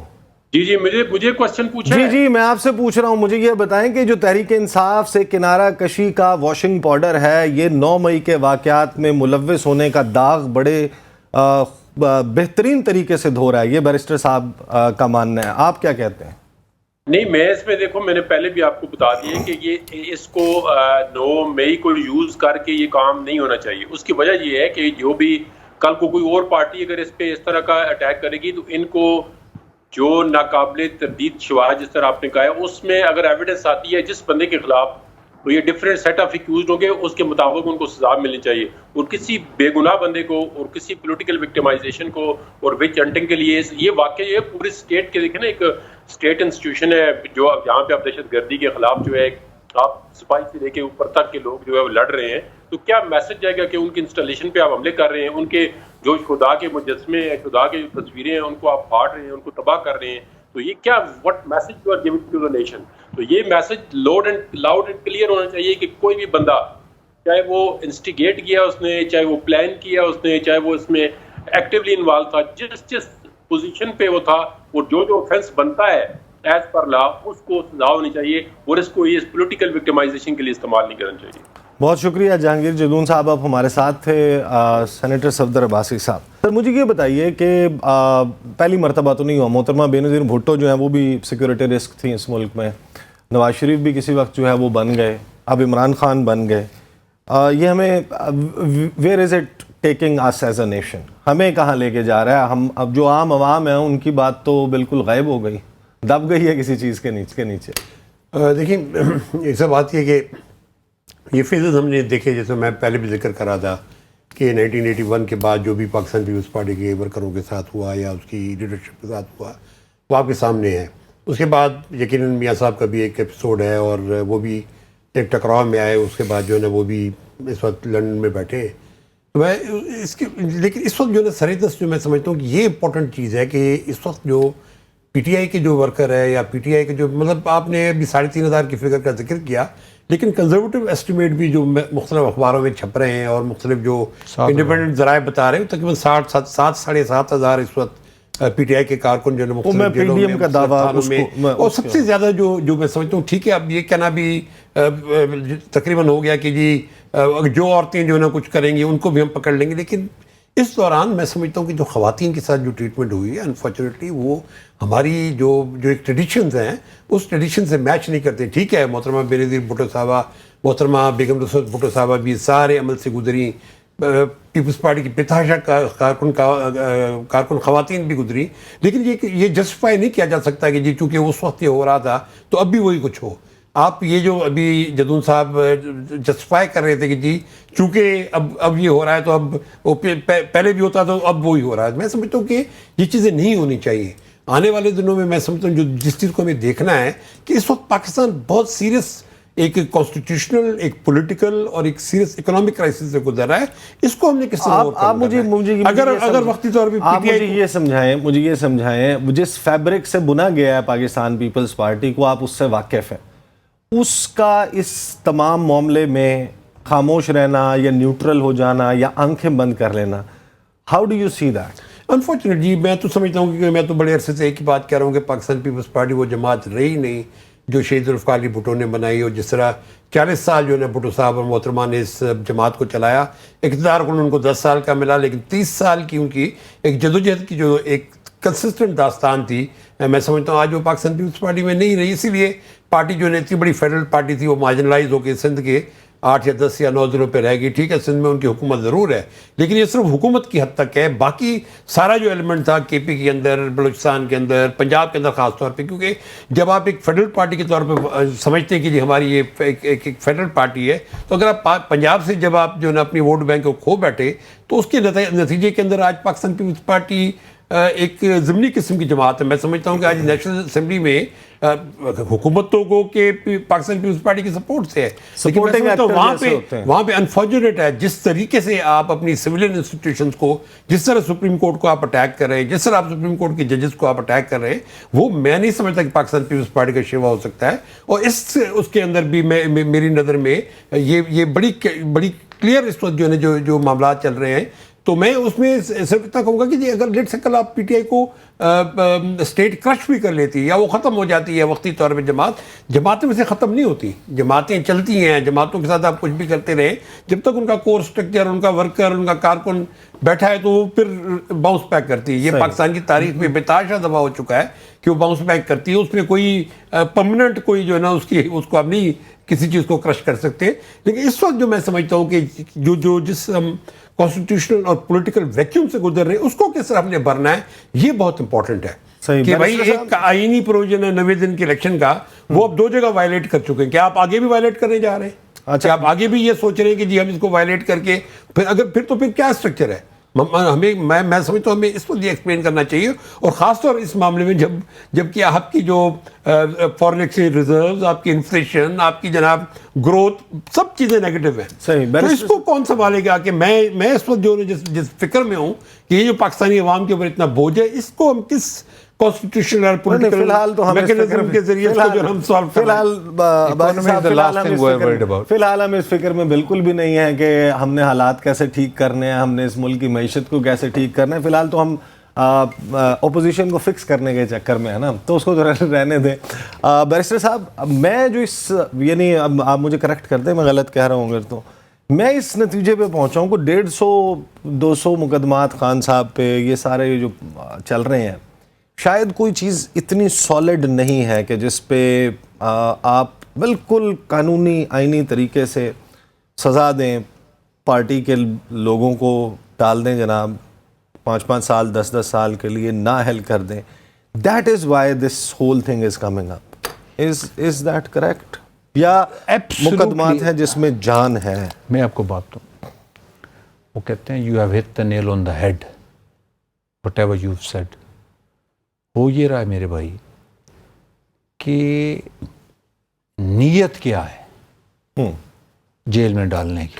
جی مجھے کوشچن پوچھا ہے. جی میں آپ سے پوچھ رہا ہوں، مجھے یہ بتائیں کہ جو تحریک انصاف سے کنارہ کشی کا واشنگ پاؤڈر ہے، یہ 9 مئی کے واقعات میں ملوث ہونے کا داغ بڑے بہترین طریقے سے دھو رہا ہے، یہ بیرسٹر صاحب کا ماننا ہے، آپ کیا کہتے ہیں؟ نہیں، میں اس میں دیکھو، میں نے پہلے بھی آپ کو بتا دیا کہ یہ اس کو 9 مئی کو یوز کر کے یہ کام نہیں ہونا چاہیے. اس کی وجہ یہ ہے کہ جو بھی کل کو کوئی اور پارٹی اگر اس پہ اس طرح کا اٹیک کرے گی تو ان کو جو ناقابل تردید شواہد جس طرح آپ نے کہا ہے اس میں اگر ایویڈنس آتی ہے جس بندے کے خلاف، تو یہ ڈفرینٹ سیٹ آف ایکیوزڈ ہوں گے، اس کے مطابق ان کو سزا ملنی چاہیے. اور کسی بے گناہ بندے کو اور کسی پولیٹیکل وکٹمائزیشن کو اور وچ ہنٹنگ کے لیے یہ واقعہ یہ پورے اسٹیٹ کے دیکھیں نا، ایک اسٹیٹ انسٹیٹیوشن ہے جو جہاں پہ آپ دہشت گردی کے خلاف جو ہے آپ سپاہی سے لے کے اوپر تک کے لوگ جو ہے وہ لڑ رہے ہیں، تو کیا میسج جائے گا کہ ان کی انسٹالیشن پہ آپ حملے کر رہے ہیں، ان کے جو خدا کے مجسمے ہیں، خدا کے جو تصویریں ہیں ان کو آپ پھاڑ رہے ہیں، ان کو تباہ کر رہے ہیں. تو یہ کیا what message you are giving to the nation? تو یہ میسج لاؤڈ اینڈ کلیئر ہونا چاہیے کہ کوئی بھی بندہ، چاہے وہ انسٹیگیٹ کیا اس نے، چاہے وہ پلان کیا اس نے، چاہے وہ اس میں ایکٹیولی انوالو تھا، جس پوزیشن پہ وہ تھا، اور جو آفینس بنتا ہے ایز پر لا اس کو سزا ہونی چاہیے، اور اس کو یہ پولیٹیکل وکٹمائزیشن کے لیے استعمال نہیں کرنا چاہیے. بہت شکریہ جہانگیر جدون صاحب، آپ ہمارے ساتھ تھے. سینیٹر صفدر عباسی صاحب، سر مجھے یہ بتائیے کہ پہلی مرتبہ تو نہیں ہوا، محترمہ بینظیر بھٹو جو ہیں وہ بھی سیکیورٹی رسک تھیں اس ملک میں، نواز شریف بھی کسی وقت جو ہے وہ بن گئے، اب عمران خان بن گئے. یہ ہمیں where is it taking us as a nation? ہمیں کہاں لے کے جا رہا ہے؟ ہم اب جو عام عوام ہیں ان کی بات تو بالکل غائب ہو گئی، دب گئی ہے کسی چیز کے نیچے. دیکھیں، ایسا بات یہ کہ یہ فیزز ہم نے دیکھے، جیسے میں پہلے بھی ذکر کرا تھا کہ 1981 کے بعد جو بھی پاکستان پیپلز پارٹی کے ورکروں کے ساتھ ہوا یا اس کی لیڈرشپ کے ساتھ ہوا وہ آپ کے سامنے ہے. اس کے بعد یقیناً میاں صاحب کا بھی ایک ایپیسوڈ ہے اور وہ بھی ایک ٹکراؤ میں آئے، اس کے بعد جو ہے نا وہ بھی اس وقت لندن میں بیٹھے ہیں. میں لیکن اس وقت جو ہے نا سریدس جو میں سمجھتا ہوں کہ یہ امپورٹنٹ چیز ہے کہ اس وقت جو پی ٹی آئی کے جو ورکر ہے یا پی ٹی آئی کے جو مطلب آپ نے ابھی 3,500 کی فگر کا ذکر کیا، لیکن کنزرویٹو ایسٹیمیٹ بھی جو مختلف اخباروں میں چھپ رہے ہیں اور مختلف جو انڈیپینڈنٹ ذرائع بتا رہے ہیں، تقریباً 7,500 اس وقت پی ٹی آئی کے کارکن جو ہے مختلف جیلوں میں، تھانوں میں، اور سب سے زیادہ جو میں سمجھتا ہوں، ٹھیک ہے اب یہ کہنا بھی تقریباً ہو گیا کہ جی جو عورتیں جو ہے نا کچھ کریں گی ان کو بھی ہم پکڑ لیں گے، لیکن اس دوران میں سمجھتا ہوں کہ جو خواتین کے ساتھ جو ٹریٹمنٹ ہوئی ہے انفارچونیٹلی وہ ہماری جو ایک ٹریڈیشنز ہیں اس ٹریڈیشن سے میچ نہیں کرتے. ٹھیک ہے، محترمہ بینظیر بھٹو صاحبہ، محترمہ بیگم رسول بھٹو صاحبہ بھی سارے عمل سے گزری، پیپلز پارٹی کی پتاشا کارکن خواتین بھی گزری، لیکن یہ جسٹیفائی نہیں کیا جا سکتا کہ جی چونکہ اس وقت یہ ہو رہا تھا تو اب بھی وہی کچھ ہو. آپ یہ جو ابھی جدون صاحب جسٹیفائی کر رہے تھے کہ جی چونکہ اب یہ ہو رہا ہے تو اب وہ پہلے بھی ہوتا تو اب وہی ہو رہا ہے. میں سمجھتا ہوں کہ یہ چیزیں نہیں ہونی چاہیے. آنے والے دنوں میں سمجھتا ہوں جس چیز کو ہمیں دیکھنا ہے کہ اس وقت پاکستان بہت سیریس ایک کانسٹیٹیوشنل، ایک پولیٹیکل اور ایک سیریس اکنامک کرائسس سے گزر رہا ہے. اس کو ہم نے کس طرح آپ مجھے اگر وقتی طور پہ آپ مجھے یہ سمجھائیں جس فیبرک سے بنا گیا ہے پاکستان پیپلز پارٹی کو، آپ اس سے واقف ہیں، اس کا اس تمام معاملے میں خاموش رہنا یا نیوٹرل ہو جانا یا آنکھیں بند کر لینا، how do you see that? Unfortunately میں تو سمجھتا ہوں کہ میں تو بڑے عرصے سے ایک ہی بات کہہ رہا ہوں کہ پاکستان پیپلز پارٹی وہ جماعت رہی نہیں جو شہید ذوالفقار علی بھٹو نے بنائی، اور جس طرح 40 سال جو ہے بھٹو صاحب اور محترمہ نے اس جماعت کو چلایا. اقتدار کو ان کو 10 سال کا ملا، لیکن 30 سال کی ان کی ایک جدوجہد کی جو ایک کنسسٹنٹ داستان تھی، میں سمجھتا ہوں آج وہ پاکستان پیپلز پارٹی میں نہیں رہی. اسی لیے پارٹی جو ہے اتنی بڑی فیڈرل پارٹی تھی وہ مارجنلائز ہو کے سندھ کے 8 یا 10 یا 9 ضلعوں پہ رہ گئی. ٹھیک ہے، سندھ میں ان کی حکومت ضرور ہے، لیکن یہ صرف حکومت کی حد تک ہے. باقی سارا جو ایلیمنٹ تھا کے پی کے اندر، بلوچستان کے اندر، پنجاب کے اندر خاص طور پہ، کیونکہ جب آپ ایک فیڈرل پارٹی کے طور پہ سمجھتے ہیں کہ جی ہماری یہ ایک فیڈرل پارٹی ہے، تو اگر آپ پنجاب سے جب آپ جو ہے نا اپنی ووٹ بینک کو کھو بیٹھے تو اس کے نتیجے کے اندر آج پاکستان پیپلز پارٹی ایک ضمنی قسم کی جماعت ہے. میں سمجھتا ہوں کہ آج نیشنل اسمبلی میں حکومتوں کو کہ پاکستان پیپلز پارٹی کی سپورٹ سے ہے, لیکن میں سمجھتا ہوں وہاں پہ انفارچونیٹ ہے جس طریقے سے آپ اپنی سویلین انسٹیٹیوشنز کو, جس طرح سپریم کورٹ کو آپ اٹیک کر رہے ہیں, جس طرح آپ سپریم کورٹ کے ججز کو آپ اٹیک کر رہے ہیں, وہ میں نہیں سمجھتا کہ پاکستان پیپلز پارٹی کا شیوا ہو سکتا ہے. اور اس کے اندر بھی میری نظر میں یہ بڑی کلیئر اس وقت جو ہے جو معاملات چل رہے ہیں. تو میں اس میں صرف اتنا کہوں گا کہ جی اگر لیٹ سے کل آپ پی ٹی آئی کو اسٹیٹ کرش بھی کر لیتی یا وہ ختم ہو جاتی ہے وقتی طور پہ, جماعتیں میں سے ختم نہیں ہوتی, جماعتیں چلتی ہیں, جماعتوں کے ساتھ آپ کچھ بھی کرتے رہیں جب تک ان کا کور سٹرکچر, ان کا ورکر, ان کا کارکن بیٹھا ہے تو وہ پھر باؤنس بیک کرتی ہے. یہ پاکستان کی تاریخ میں بتاشا دفعہ ہو چکا ہے کہ وہ باؤنس بیک کرتی ہے. اس میں کوئی پرماننٹ کوئی جو ہے نا اس کو آپ نہیں کسی چیز کو کرش کر سکتے. لیکن اس وقت جو میں سمجھتا ہوں کہ جس کانسٹیٹیوشنل اور پولیٹیکل ویکیوم سے گزر رہے ہیں اس کو کس طرح ہم نے بھرنا ہے, یہ بہت امپورٹنٹ ہے. کہ بھائی ایک آئینی پروویژن ہے 90 دن کے الیکشن کا, وہ اب 2 جگہ وائلیٹ کر چکے ہیں. کیا آپ آگے بھی وائلیٹ کرنے جا رہے ہیں؟ اچھا, آپ آگے بھی یہ سوچ رہے ہیں کہ جی ہم اس کو وائلیٹ کر کے پھر کیا اسٹرکچر ہے؟ میں سمجھتا ہوں ہمیں اس کو یہ ایکسپلین کرنا چاہیے. اور خاص طور اس معاملے میں جب کہ آپ کی جو فارن ایکسچینج ریزروز, آپ کی انفلیشن, آپ کی جناب گروتھ, سب چیزیں نیگیٹو ہیں. تو اس کو کون سنبھالے گا؟ کہ میں اس وقت جو جس فکر میں ہوں کہ یہ جو پاکستانی عوام کے اوپر اتنا بوجھ ہے, اس کو ہم کس کانسٹیٹیوشنل اور پولیٹیکل میکینزم کے ذریعے اس کو جو ہم سالو فی الحال ہم اس فکر میں بالکل بھی نہیں ہے کہ ہم نے حالات کیسے ٹھیک کرنے ہیں, ہم نے اس ملک کی معیشت کو کیسے ٹھیک کرنا ہے. فی الحال تو ہم اپوزیشن کو فکس کرنے کے چکر میں ہے نا, تو اس کو رہنے دیں. بیرسٹر صاحب, میں جو یعنی آپ مجھے کریکٹ کر دیں میں غلط کہہ رہا ہوں اگر, تو میں اس نتیجے پہ پہنچا ہوں کہ 150-200 مقدمات خان صاحب پہ یہ سارے جو چل رہے ہیں, شاید کوئی چیز اتنی سالڈ نہیں ہے کہ جس پہ آپ بالکل قانونی آئینی طریقے سے سزا دیں, پارٹی کے لوگوں کو ڈال دیں جناب 5-5 سال 10-10 سال کے لیے نااہل کر دیں. That is why this whole thing is coming up. Is that correct, یا مقدمات ہیں جس میں جان ہے؟ میں آپ کو بات دوں, وہ کہتے ہیں you have hit the nail on the head whatever you have said. ہو یہ رہا ہے میرے بھائی کہ نیت کیا ہے جیل میں ڈالنے کی.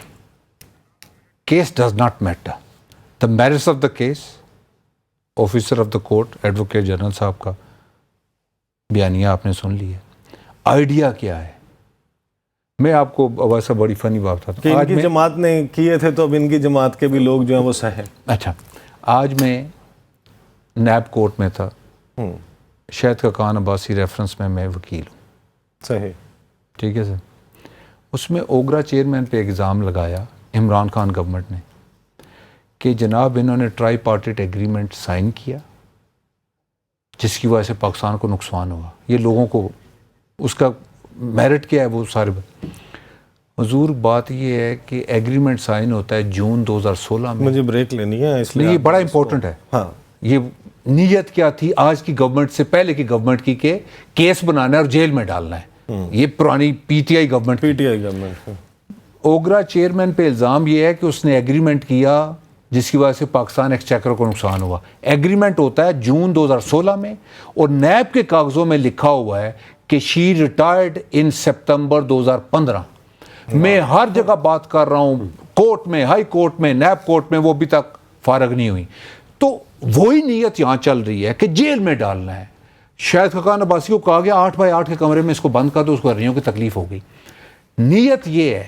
Case does not matter, the merits of the case. Officer of the court advocate general صاحب کا بیانیہ آپ نے سن لیا. آئیڈیا کیا ہے؟ میں آپ کو ویسا بڑی فنی بات بتاتا ہوں. ان کی جماعت نے کیے تھے تو اب ان کی جماعت کے بھی لوگ جو ہیں وہ سہے. اچھا, آج میں نیب کورٹ میں تھا, شاید کا کان عباسی ریفرنس میں وکیل ہوں. صحیح, ٹھیک ہے سر. اس میں اوگرا چیئرمین پہ الزام لگایا عمران خان گورنمنٹ نے کہ جناب انہوں نے ٹرائی پارٹیٹ ایگریمنٹ سائن کیا جس کی وجہ سے پاکستان کو نقصان ہوا. یہ لوگوں کو اس کا میرٹ کیا ہے وہ سارے. حضور بات یہ ہے کہ ایگریمنٹ سائن ہوتا ہے جون 2016 میں. مجھے بریک لینی ہے اس لیے یہ بڑا امپورٹنٹ ہے. ہاں, یہ نیت کیا تھی آج کی گورنمنٹ سے پہلے کی گورنمنٹ کی کہ کیس بنانا ہے اور جیل میں ڈالنا ہے. یہ پرانی پی ٹی آئی گورنمنٹ. اوگرا چیئرمین پہ الزام یہ ہے کہ اس نے ایگریمنٹ کیا جس کی وجہ سے پاکستان ایکسچیکر کو نقصان ہوا. ایگریمنٹ ہوتا ہے جون 2016 میں, اور نیب کے کاغذوں میں لکھا ہوا ہے کہ شی ریٹائرڈ ان سپتمبر 2015. میں ہر جگہ بات کر رہا ہوں, کورٹ میں, ہائی کورٹ میں, نیب کورٹ میں, وہ ابھی تک فارغ نہیں ہوئی. تو وہی نیت یہاں چل رہی ہے کہ جیل میں ڈالنا ہے. شاید خقان عباسی کو کہا گیا 8x8 کے کمرے میں اس کو بند کر دو, اس کو ریوں کی تکلیف ہوگی. نیت یہ ہے,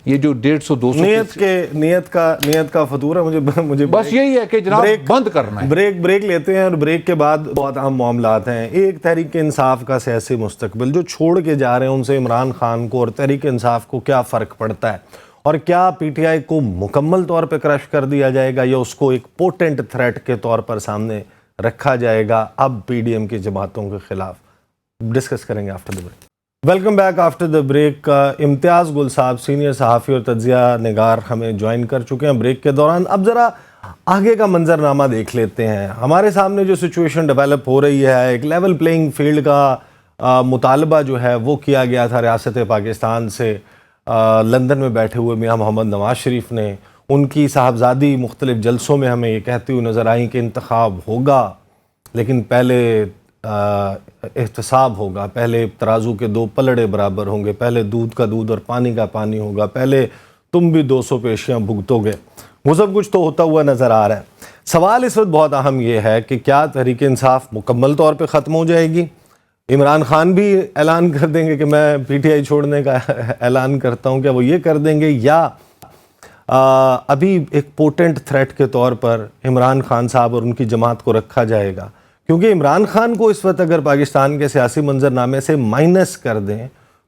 یہ جو 150-200 نیت کا فطور ہے. مجھے بس یہی ہے کہ جناب بند کرنا ہے. بریک لیتے ہیں, اور بریک کے بعد بہت اہم معاملات ہیں. ایک تحریک انصاف کا سیاسی مستقبل جو چھوڑ کے جا رہے ہیں, ان سے عمران خان کو اور تحریک انصاف کو کیا فرق پڑتا ہے, اور کیا پی ٹی آئی کو مکمل طور پہ کرش کر دیا جائے گا یا اس کو ایک پوٹنٹ تھریٹ کے طور پر سامنے رکھا جائے گا اب پی ڈی ایم کی جماعتوں کے خلاف. ڈسکس کریں گے after the break. Welcome back after the break. امتیاز گل صاحب سینئر صحافی اور تجزیہ نگار ہمیں جوائن کر چکے ہیں بریک کے دوران. اب ذرا آگے کا منظرنامہ دیکھ لیتے ہیں. ہمارے سامنے جو سچویشن ڈیولپ ہو رہی ہے, ایک لیول پلینگ فیلڈ کا مطالبہ جو ہے وہ کیا گیا تھا ریاست پاکستان سے لندن میں بیٹھے ہوئے میاں محمد نواز شریف نے, ان کی صاحبزادی مختلف جلسوں میں ہمیں یہ کہتی ہوئی نظر آئیں کہ انتخاب ہوگا لیکن پہلے احتساب ہوگا، پہلے ترازو کے 2 پلڑے برابر ہوں گے، پہلے دودھ کا دودھ اور پانی کا پانی ہوگا، پہلے تم بھی 200 پیشیاں بھگتو گے. وہ سب کچھ تو ہوتا ہوا نظر آ رہا ہے. سوال اس وقت بہت اہم یہ ہے کہ کیا تحریک انصاف مکمل طور پہ ختم ہو جائے گی؟ عمران خان بھی اعلان کر دیں گے کہ میں پی ٹی آئی چھوڑنے کا اعلان کرتا ہوں، کیا وہ یہ کر دیں گے، یا ابھی ایک پوٹنٹ تھریٹ کے طور پر عمران خان صاحب اور ان کی جماعت کو رکھا جائے گا؟ کیونکہ عمران خان کو اس وقت اگر پاکستان کے سیاسی منظرنامے سے مائنس کر دیں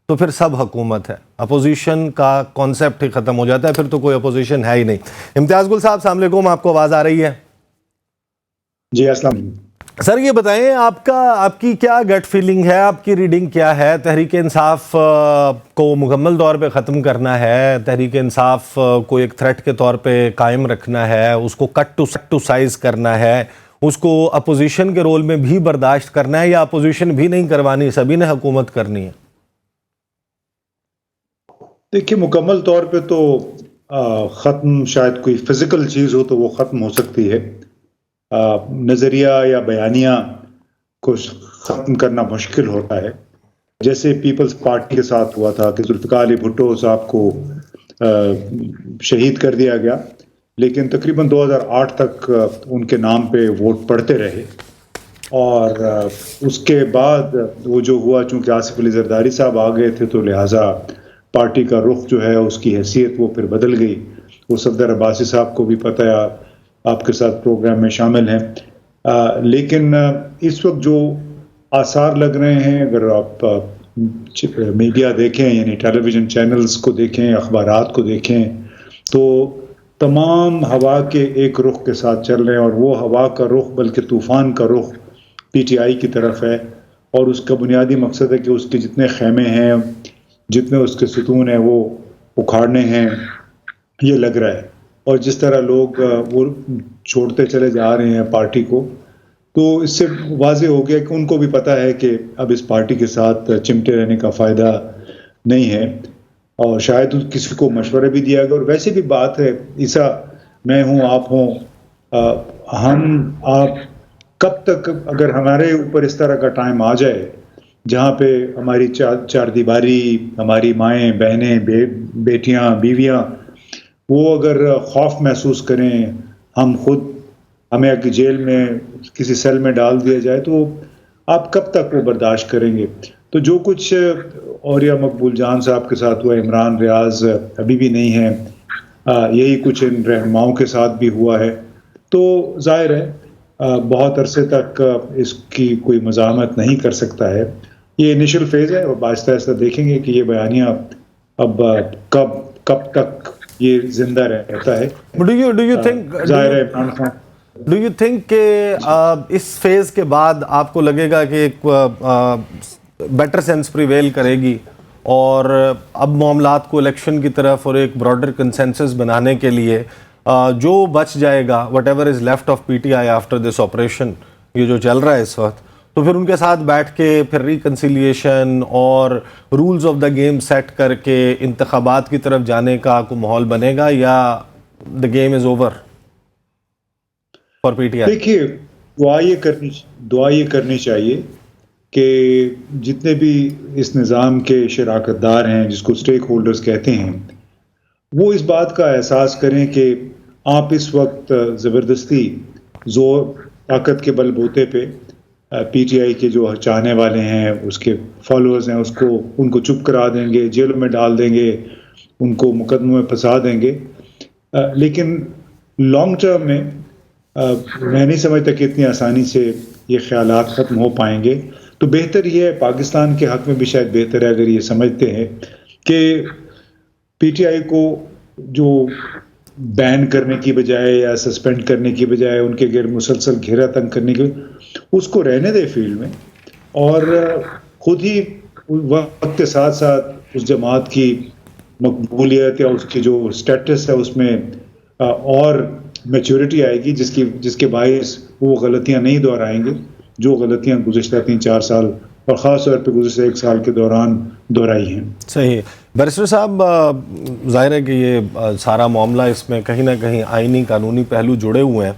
تو پھر سب حکومت ہے، اپوزیشن کا کانسیپٹ ہی ختم ہو جاتا ہے، پھر تو کوئی اپوزیشن ہے ہی نہیں. امتیاز گل صاحب السلام علیکم، آپ کو آواز آ رہی ہے؟ جی السلام علیکم سر. یہ بتائیں آپ کی کیا گٹ فیلنگ ہے، آپ کی ریڈنگ کیا ہے؟ تحریک انصاف کو مکمل طور پہ ختم کرنا ہے، تحریک انصاف کو ایک تھریٹ کے طور پہ قائم رکھنا ہے، اس کو کٹ ٹو سائز کرنا ہے، اس کو اپوزیشن کے رول میں بھی برداشت کرنا ہے، یا اپوزیشن بھی نہیں کروانی، سبھی نے حکومت کرنی ہے؟ دیکھیے مکمل طور پہ تو ختم شاید کوئی فزیکل چیز ہو تو وہ ختم ہو سکتی ہے، نظریہ یا بیانیہ کو ختم کرنا مشکل ہوتا ہے. جیسے پیپلز پارٹی کے ساتھ ہوا تھا کہ ذوالفقار علی بھٹو صاحب کو شہید کر دیا گیا، لیکن تقریباً 2008 تک ان کے نام پہ ووٹ پڑتے رہے، اور اس کے بعد وہ جو ہوا چونکہ آصف علی زرداری صاحب آ گئے تھے تو لہٰذا پارٹی کا رخ جو ہے اس کی حیثیت وہ پھر بدل گئی. وہ صفدر عباسی صاحب کو بھی پتہ ہے، آپ کے ساتھ پروگرام میں شامل ہیں. لیکن اس وقت جو آثار لگ رہے ہیں، اگر آپ میڈیا دیکھیں یعنی ٹیلی ویژن چینلز کو دیکھیں، اخبارات کو دیکھیں، تو تمام ہوا کے ایک رخ کے ساتھ چل رہے ہیں، اور وہ ہوا کا رخ بلکہ طوفان کا رخ پی ٹی آئی کی طرف ہے. اور اس کا بنیادی مقصد ہے کہ اس کے جتنے خیمے ہیں، جتنے اس کے ستون ہیں وہ اکھاڑنے ہیں، یہ لگ رہا ہے. اور جس طرح لوگ وہ چھوڑتے چلے جا رہے ہیں پارٹی کو، تو اس سے واضح ہو گیا کہ ان کو بھی پتہ ہے کہ اب اس پارٹی کے ساتھ چمٹے رہنے کا فائدہ نہیں ہے، اور شاید کسی کو مشورہ بھی دیا گیا. اور ویسے بھی بات ہے عیسیٰ، میں ہوں، آپ ہوں، ہم آپ کب تک، اگر ہمارے اوپر اس طرح کا ٹائم آ جائے جہاں پہ ہماری چار دیواری، ہماری مائیں بہنیں بیٹیاں بیویاں وہ اگر خوف محسوس کریں، ہم خود ہمیں اگر جیل میں کسی سیل میں ڈال دیا جائے، تو آپ کب تک وہ برداشت کریں گے؟ تو جو کچھ اوریا مقبول جان صاحب کے ساتھ ہوا، عمران ریاض ابھی بھی نہیں ہیں، یہی کچھ ان رہنماؤں کے ساتھ بھی ہوا ہے. تو ظاہر ہے بہت عرصے تک اس کی کوئی مزاحمت نہیں کر سکتا ہے. یہ انیشل فیز ہے، اور آہستہ آہستہ دیکھیں گے کہ یہ بیانیہ اب کب تک یہ زندہ رہتا ہے. ظاہر ہے ڈو یو تھنک کہ اس فیز کے بعد آپ کو لگے گا کہ ایک بیٹر سینس پریویل کرے گی، اور اب معاملات کو الیکشن کی طرف اور ایک براڈر کنسنسس بنانے کے لیے جو بچ جائے گا، whatever is left of P T I after this operation, یہ جو چل رہا ہے اس وقت، تو پھر ان کے ساتھ بیٹھ کے پھر ریکنسیلیشن اور rules of the game set کر کے انتخابات کی طرف جانے کا کوئی ماحول بنے گا، یا the game is over for P T آئی؟ دیکھیے دعا یہ کرنی چاہیے کہ جتنے بھی اس نظام کے شراکت دار ہیں، جس کو اسٹیک ہولڈرز کہتے ہیں، وہ اس بات کا احساس کریں کہ آپ اس وقت زبردستی زور طاقت کے بل بوتے پہ پی ٹی آئی کے جو چاہنے والے ہیں، اس کے فالوورز ہیں، ان کو چپ کرا دیں گے، جیلوں میں ڈال دیں گے، ان کو مقدموں میں پھنسا دیں گے. لیکن لانگ ٹرم میں میں نہیں سمجھتا کہ اتنی آسانی سے یہ خیالات ختم ہو پائیں گے. تو بہتر یہ ہے، پاکستان کے حق میں بھی شاید بہتر ہے اگر یہ سمجھتے ہیں کہ پی ٹی آئی کو جو بین کرنے کی بجائے یا سسپینڈ کرنے کی بجائے ان کے غیر مسلسل گھیرا تنگ کرنے کی، اس کو رہنے دے فیلڈ میں، اور خود ہی وقت کے ساتھ ساتھ اس جماعت کی مقبولیت یا اس کی جو سٹیٹس ہے اس میں اور میچورٹی آئے گی، جس کے باعث وہ غلطیاں نہیں دہرائیں گے جو غلطیاں گزشتہ 3-4 سال اور خاص طور پہ گزشتہ 1 سال کے دوران دہرائی ہیں. صحیح. بیرسٹر صاحب ظاہر ہے کہ یہ سارا معاملہ اس میں کہیں نہ کہیں آئینی قانونی پہلو جڑے ہوئے ہیں.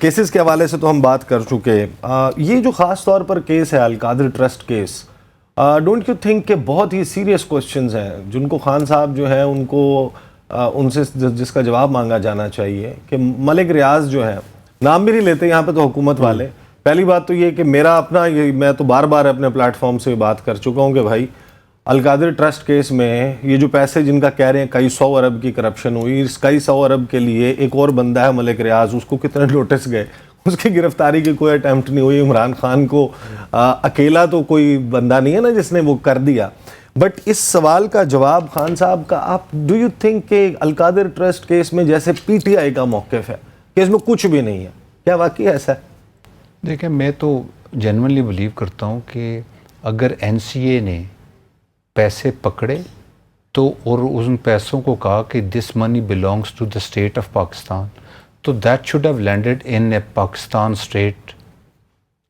کیسز کے حوالے سے تو ہم بات کر چکے. یہ جو خاص طور پر کیس ہے Al-Qadir trust case, don't you think کہ بہت ہی سیریس کوسچنز ہیں جن کو خان صاحب جو ہیں ان سے جس کا جواب مانگا جانا چاہیے کہ ملک ریاض جو ہے، نام بھی نہیں لیتے یہاں پہ تو حکومت والے. پہلی بات تو یہ کہ میرا اپنا میں تو بار بار اپنے پلیٹ فارم سے بات کر چکا ہوں کہ بھائی القادری ٹرسٹ کیس میں یہ جو پیسے جن کا کہہ رہے ہیں کئی 100 ارب کی کرپشن ہوئی، اس کئی 100 ارب کے لیے ایک اور بندہ ہے ملک ریاض، اس کو کتنے نوٹس گئے، اس کی گرفتاری کی کوئی اٹیمپٹ نہیں ہوئی. عمران خان کو اکیلا تو کوئی بندہ نہیں ہے نا جس نے وہ کر دیا. بٹ اس سوال کا جواب خان صاحب کا، آپ ڈو یو تھنک کہ القادری ٹرسٹ کیس میں جیسے پی ٹی آئی کا موقف ہے کہ اس میں کچھ بھی نہیں ہے، کیا واقعی ایسا ہے؟ دیکھیں میں تو جینوئنلی بلیو کرتا ہوں کہ اگر این سی اے نے پیسے پکڑے تو اور ان پیسوں کو کہا کہ this money belongs to the state of Pakistan, تو that should have landed in a Pakistan state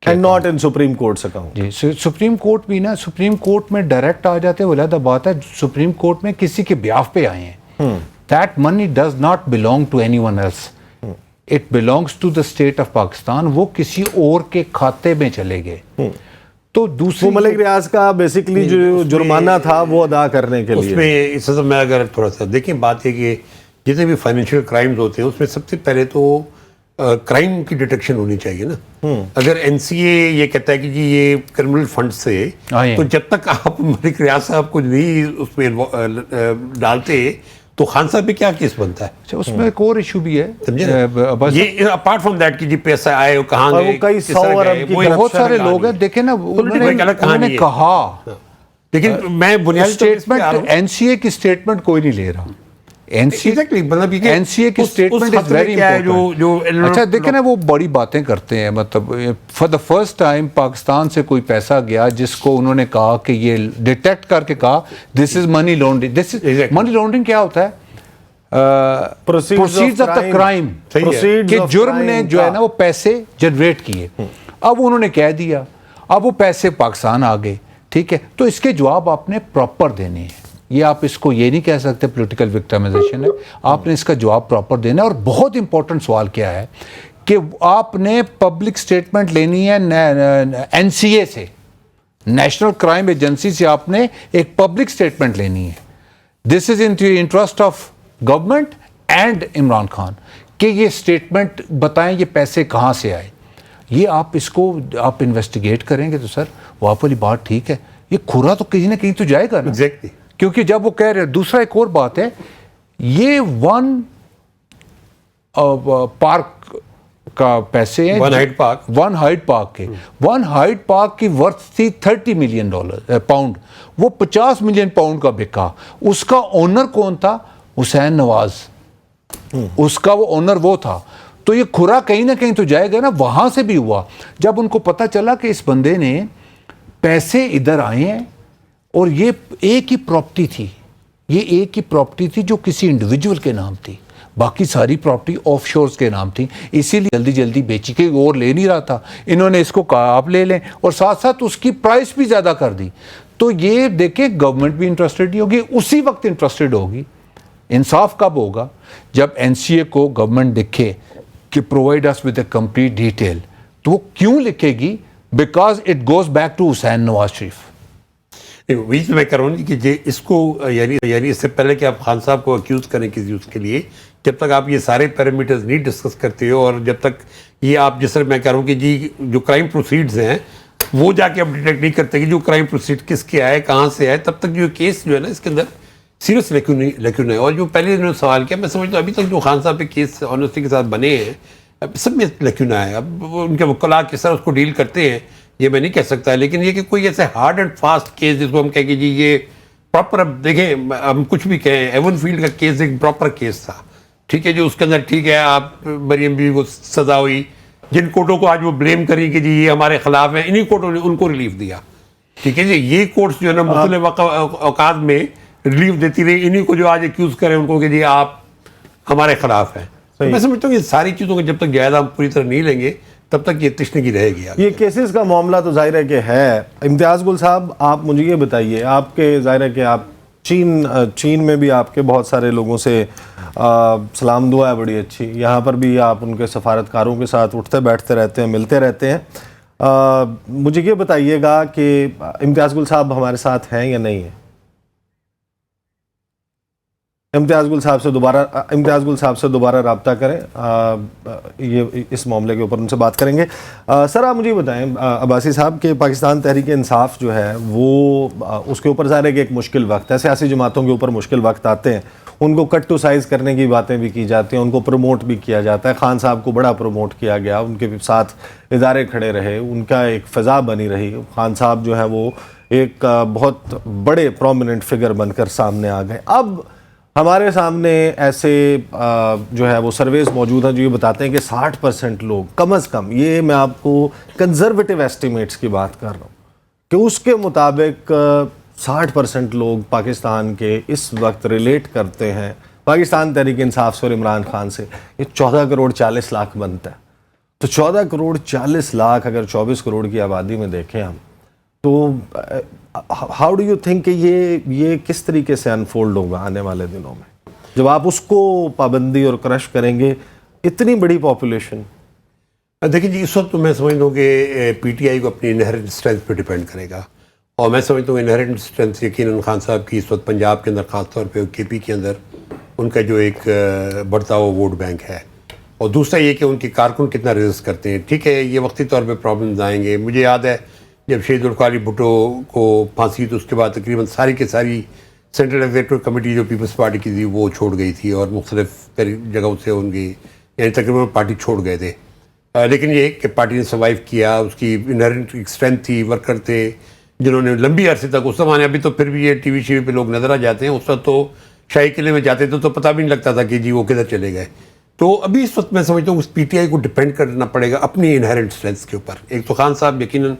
and not in Supreme Court's account. جی سپریم کورٹ بھی نا، سپریم کورٹ میں ڈائریکٹ آ جاتے وہ علیحدہ بات ہے. سپریم کورٹ میں کسی کے بیاف پہ آئے ہیں. That money does not belong to anyone else, it belongs to the state of Pakistan. وہ کسی اور کے کھاتے میں چلے گئے. تو دوسری وہ ملک ریاض کا بیسیکلی جو جرمانہ تھا وہ ادا کرنے کے لیے. اس میں اس سے میں اگر تھوڑا سا دیکھیں، بات یہ کہ جتنے بھی فائنینشیل کرائمز ہوتے ہیں اس میں سب سے پہلے تو کرائم کی ڈیٹیکشن ہونی چاہیے نا. اگر این سی اے یہ کہتا ہے کہ جی یہ کرمنل فنڈ سے، تو جب تک آپ ملک ریاض صاحب کو نہیں اس میں ڈالتے تو خان صاحب پہ کیا کیس بنتا ہے؟ اچھا اس میں ایک اور ایشو بھی ہے، یہ اپارٹ فرام دیٹ کہ جی پیسہ آئے کہاں اور وہ گئے، کئی کس 100 طرح ارب گئے، کی وہ بہت سارے لوگ ہیں. دیکھیں نا انہوں نے کہا، لیکن میں بنیادی اسٹیٹمنٹ این سی اے کی اسٹیٹمنٹ کوئی نہیں لے رہا. این سی اے کی اسٹیٹمنٹ از ویری امپورٹنٹ. اچھا دیکھیں نا وہ بڑی باتیں کرتے ہیں، مطلب for the first time Pakistan سے کوئی پیسہ گیا جس کو انہوں نے کہا کہ یہ ڈیٹیکٹ کر کے کہا دس از منی لانڈرنگ. دس از منی لانڈرنگ کیا ہوتا ہے؟ پروسیڈز آف دا کرائم، کہ جرم نے جو ہے نا وہ پیسے جنریٹ کیے. اب انہوں نے کہہ دیا، اب وہ پیسے پاکستان آ گئے، ٹھیک ہے. تو اس کے جواب آپ نے پراپر دینے ہیں. یہ آپ اس کو یہ نہیں کہہ سکتے پولیٹیکل وکٹمائزیشن ہے. آپ نے اس کا جواب پراپر دینا ہے. اور بہت امپورٹنٹ سوال کیا ہے کہ آپ نے پبلک اسٹیٹمنٹ لینی ہے این سی اے سے، نیشنل کرائم ایجنسی سے. آپ نے ایک پبلک اسٹیٹمنٹ لینی ہے. This is in interest of government and Imran Khan کہ یہ اسٹیٹمنٹ بتائیں یہ پیسے کہاں سے آئے. یہ آپ اس کو آپ انویسٹیگیٹ کریں گے تو سر وہ آپ والی بات ٹھیک ہے، یہ کھرا تو کہیں نہ کہیں تو جائے گا نا. ایگزیکٹلی. کیونکہ جب وہ کہہ رہے ہیں، دوسرا ایک اور بات ہے، یہ ون پارک کا پیسے ہیں، ون ہائیڈ پارک کے، ون ہائیڈ پارک کی ورتھ تھی $30 ملین پاؤنڈ. وہ 50 ملین پاؤنڈ کا بکا. اس کا اونر کون تھا؟ حسین نواز. اس کا وہ اونر وہ تھا. تو یہ کھرا کہیں نہ کہیں تو جائے گا نا. وہاں سے بھی ہوا جب ان کو پتا چلا کہ اس بندے نے پیسے ادھر آئے ہیں اور یہ ایک ہی پراپرٹی تھی، یہ ایک ہی پراپرٹی تھی جو کسی انڈیویجول کے نام تھی، باقی ساری پراپرٹی آف شورز کے نام تھی. اسی لیے جلدی جلدی بیچی کہ اور لے نہیں رہا تھا. انہوں نے اس کو کہا آپ لے لیں اور ساتھ ساتھ اس کی پرائس بھی زیادہ کر دی. تو یہ دیکھیں گورنمنٹ بھی انٹرسٹڈ نہیں ہوگی، اسی وقت انٹرسٹڈ ہوگی. انصاف کب ہوگا؟ جب این سی اے کو گورنمنٹ دیکھے کہ provide us with a complete detail. تو وہ کیوں لکھے گی؟ Because it goes back to Hussain Nawaz Sharif. وہی میں کہہ رہا ہوں کہ اس کو یعنی اس سے پہلے کہ آپ خان صاحب کو اکیوز کریں کسی اس کے لیے، جب تک آپ یہ سارے پیرامیٹرز نہیں ڈسکس کرتے ہو، اور جب تک یہ آپ جس طرح میں کہہ رہا ہوں کہ جی جو کرائم پروسیڈز ہیں وہ جا کے آپ ڈیٹیکٹ نہیں کرتے کہ جو کرائم پروسیڈ کس کے آئے، کہاں سے آئے، تب تک جو کیس جو ہے نا اس کے اندر سیریس لیکن ہے. اور جو پہلے انہوں نے سوال کیا، میں سمجھتا ہوں ابھی تک جو خان صاحب پہ کیس آنیسٹی کے ساتھ بنے ہیں سب میں لیکن ہے. اب ان کے وکلاء کس طرح اس کو ڈیل کرتے ہیں یہ میں نہیں کہہ سکتا، لیکن یہ کہ کوئی ایسے ہارڈ اینڈ فاسٹ کیس جس کو ہم کہیں کہ جی یہ پراپر، اب دیکھیں ہم کچھ بھی کہیں، ایون فیلڈ کا کیس ایک پراپر کیس تھا، ٹھیک ہے، جو اس کے اندر ٹھیک ہے آپ مریم بیوی کو سزا ہوئی، جن کورٹوں کو آج وہ بلیم کریں کہ جی یہ ہمارے خلاف ہیں، انہی کورٹوں نے ان کو ریلیف دیا، ٹھیک ہے جی. یہ کورٹس جو ہے نا مختلف اوقات میں ریلیف دیتی رہی، انہی کو جو آج ایکیوز کریں ان کو کہ جی آپ ہمارے خلاف ہیں. میں سمجھتا ہوں کہ ساری چیزوں کو جب تک جائزہ ہم پوری طرح نہیں لیں گے تب تک یہ تشنگی رہے گی. یہ کیسز کا معاملہ تو ظاہر ہے کہ ہے. امتیاز گل صاحب آپ مجھے یہ بتائیے, آپ کے ظاہر ہے کہ آپ چین میں بھی آپ کے بہت سارے لوگوں سے سلام دعا ہے بڑی اچھی, یہاں پر بھی آپ ان کے سفارتکاروں کے ساتھ اٹھتے بیٹھتے رہتے ہیں, ملتے رہتے ہیں. مجھے یہ بتائیے گا کہ امتیاز گل صاحب ہمارے ساتھ ہیں یا نہیں ہیں؟ امتیاز گل صاحب سے دوبارہ رابطہ کریں, یہ اس معاملے کے اوپر ان سے بات کریں گے. سر آپ مجھے بتائیں عباسی صاحب کہ پاکستان تحریک انصاف جو ہے وہ اس کے اوپر ظاہر ہے کہ ایک مشکل وقت ہے, سیاسی جماعتوں کے اوپر مشکل وقت آتے ہیں, ان کو کٹ ٹو سائز کرنے کی باتیں بھی کی جاتی ہیں, ان کو پروموٹ بھی کیا جاتا ہے. خان صاحب کو بڑا پروموٹ کیا گیا, ان کے ساتھ ادارے کھڑے رہے, ان کا ایک فضا بنی رہی. خان صاحب جو ہے وہ ایک بہت بڑے پرومیننٹ فگر بن کر سامنے آ گئے. اب ہمارے سامنے ایسے جو ہے وہ سرویز موجود ہیں جو یہ بتاتے ہیں کہ 60% لوگ کم از کم, یہ میں آپ کو کنزرویٹو ایسٹیمیٹس کی بات کر رہا ہوں, کہ اس کے مطابق 60% لوگ پاکستان کے اس وقت ریلیٹ کرتے ہیں پاکستان تحریک انصاف سے اور عمران خان سے. یہ 14 کروڑ 40 لاکھ بنتا ہے. تو 14 کروڑ 40 لاکھ اگر 24 کروڑ کی آبادی میں دیکھیں ہم, تو ہاؤ ڈو یو تھنک کہ یہ کس طریقے سے انفولڈ ہوگا آنے والے دنوں میں جب آپ اس کو پابندی اور کرش کریں گے, اتنی بڑی پاپولیشن؟ دیکھیں جی, اس وقت تو میں سمجھتا ہوں کہ پی ٹی آئی کو اپنی انہرنٹ اسٹرینتھ پہ ڈیپینڈ کرے گا, اور میں سمجھتا ہوں انہرنٹ اسٹرینتھ یقیناً خان صاحب کی اس وقت پنجاب کے اندر, خاص طور پہ کے پی کے اندر ان کا جو ایک بڑھتا ہوا ووٹ بینک ہے, اور دوسرا یہ کہ ان کے کارکن کتنا ریزسٹ کرتے ہیں. ٹھیک ہے, یہ وقتی طور پہ پرابلمز آئیں گے. مجھے یاد ہے جب شہید ذوالفقار بھٹو کو پھانسی, تو اس کے بعد تقریباً ساری کے ساری سینٹرل ایگزیکٹو کمیٹی جو پیپلز پارٹی کی تھی وہ چھوڑ گئی تھی, اور مختلف جگہوں سے ان کی یعنی تقریباً پارٹی چھوڑ گئے تھے. لیکن یہ کہ پارٹی نے سروائیو کیا, اس کی انہرنٹ اسٹرینتھ تھی, ورکر تھے جنہوں نے لمبی عرصے تک, اس زمانے ابھی تو پھر بھی یہ ٹی وی شی وی پہ لوگ نظر آ جاتے ہیں, اس وقت تو شاہی قلعے میں جاتے تھے تو پتہ بھی نہیں لگتا تھا کہ جی وہ کدھر چلے گئے. تو ابھی اس وقت میں سمجھتا ہوں اس پی ٹی آئی کو ڈیپینڈ کرنا پڑے گا اپنی انہرنٹ اسٹرینتھ کے اوپر. ایک تو خان صاحب یقیناً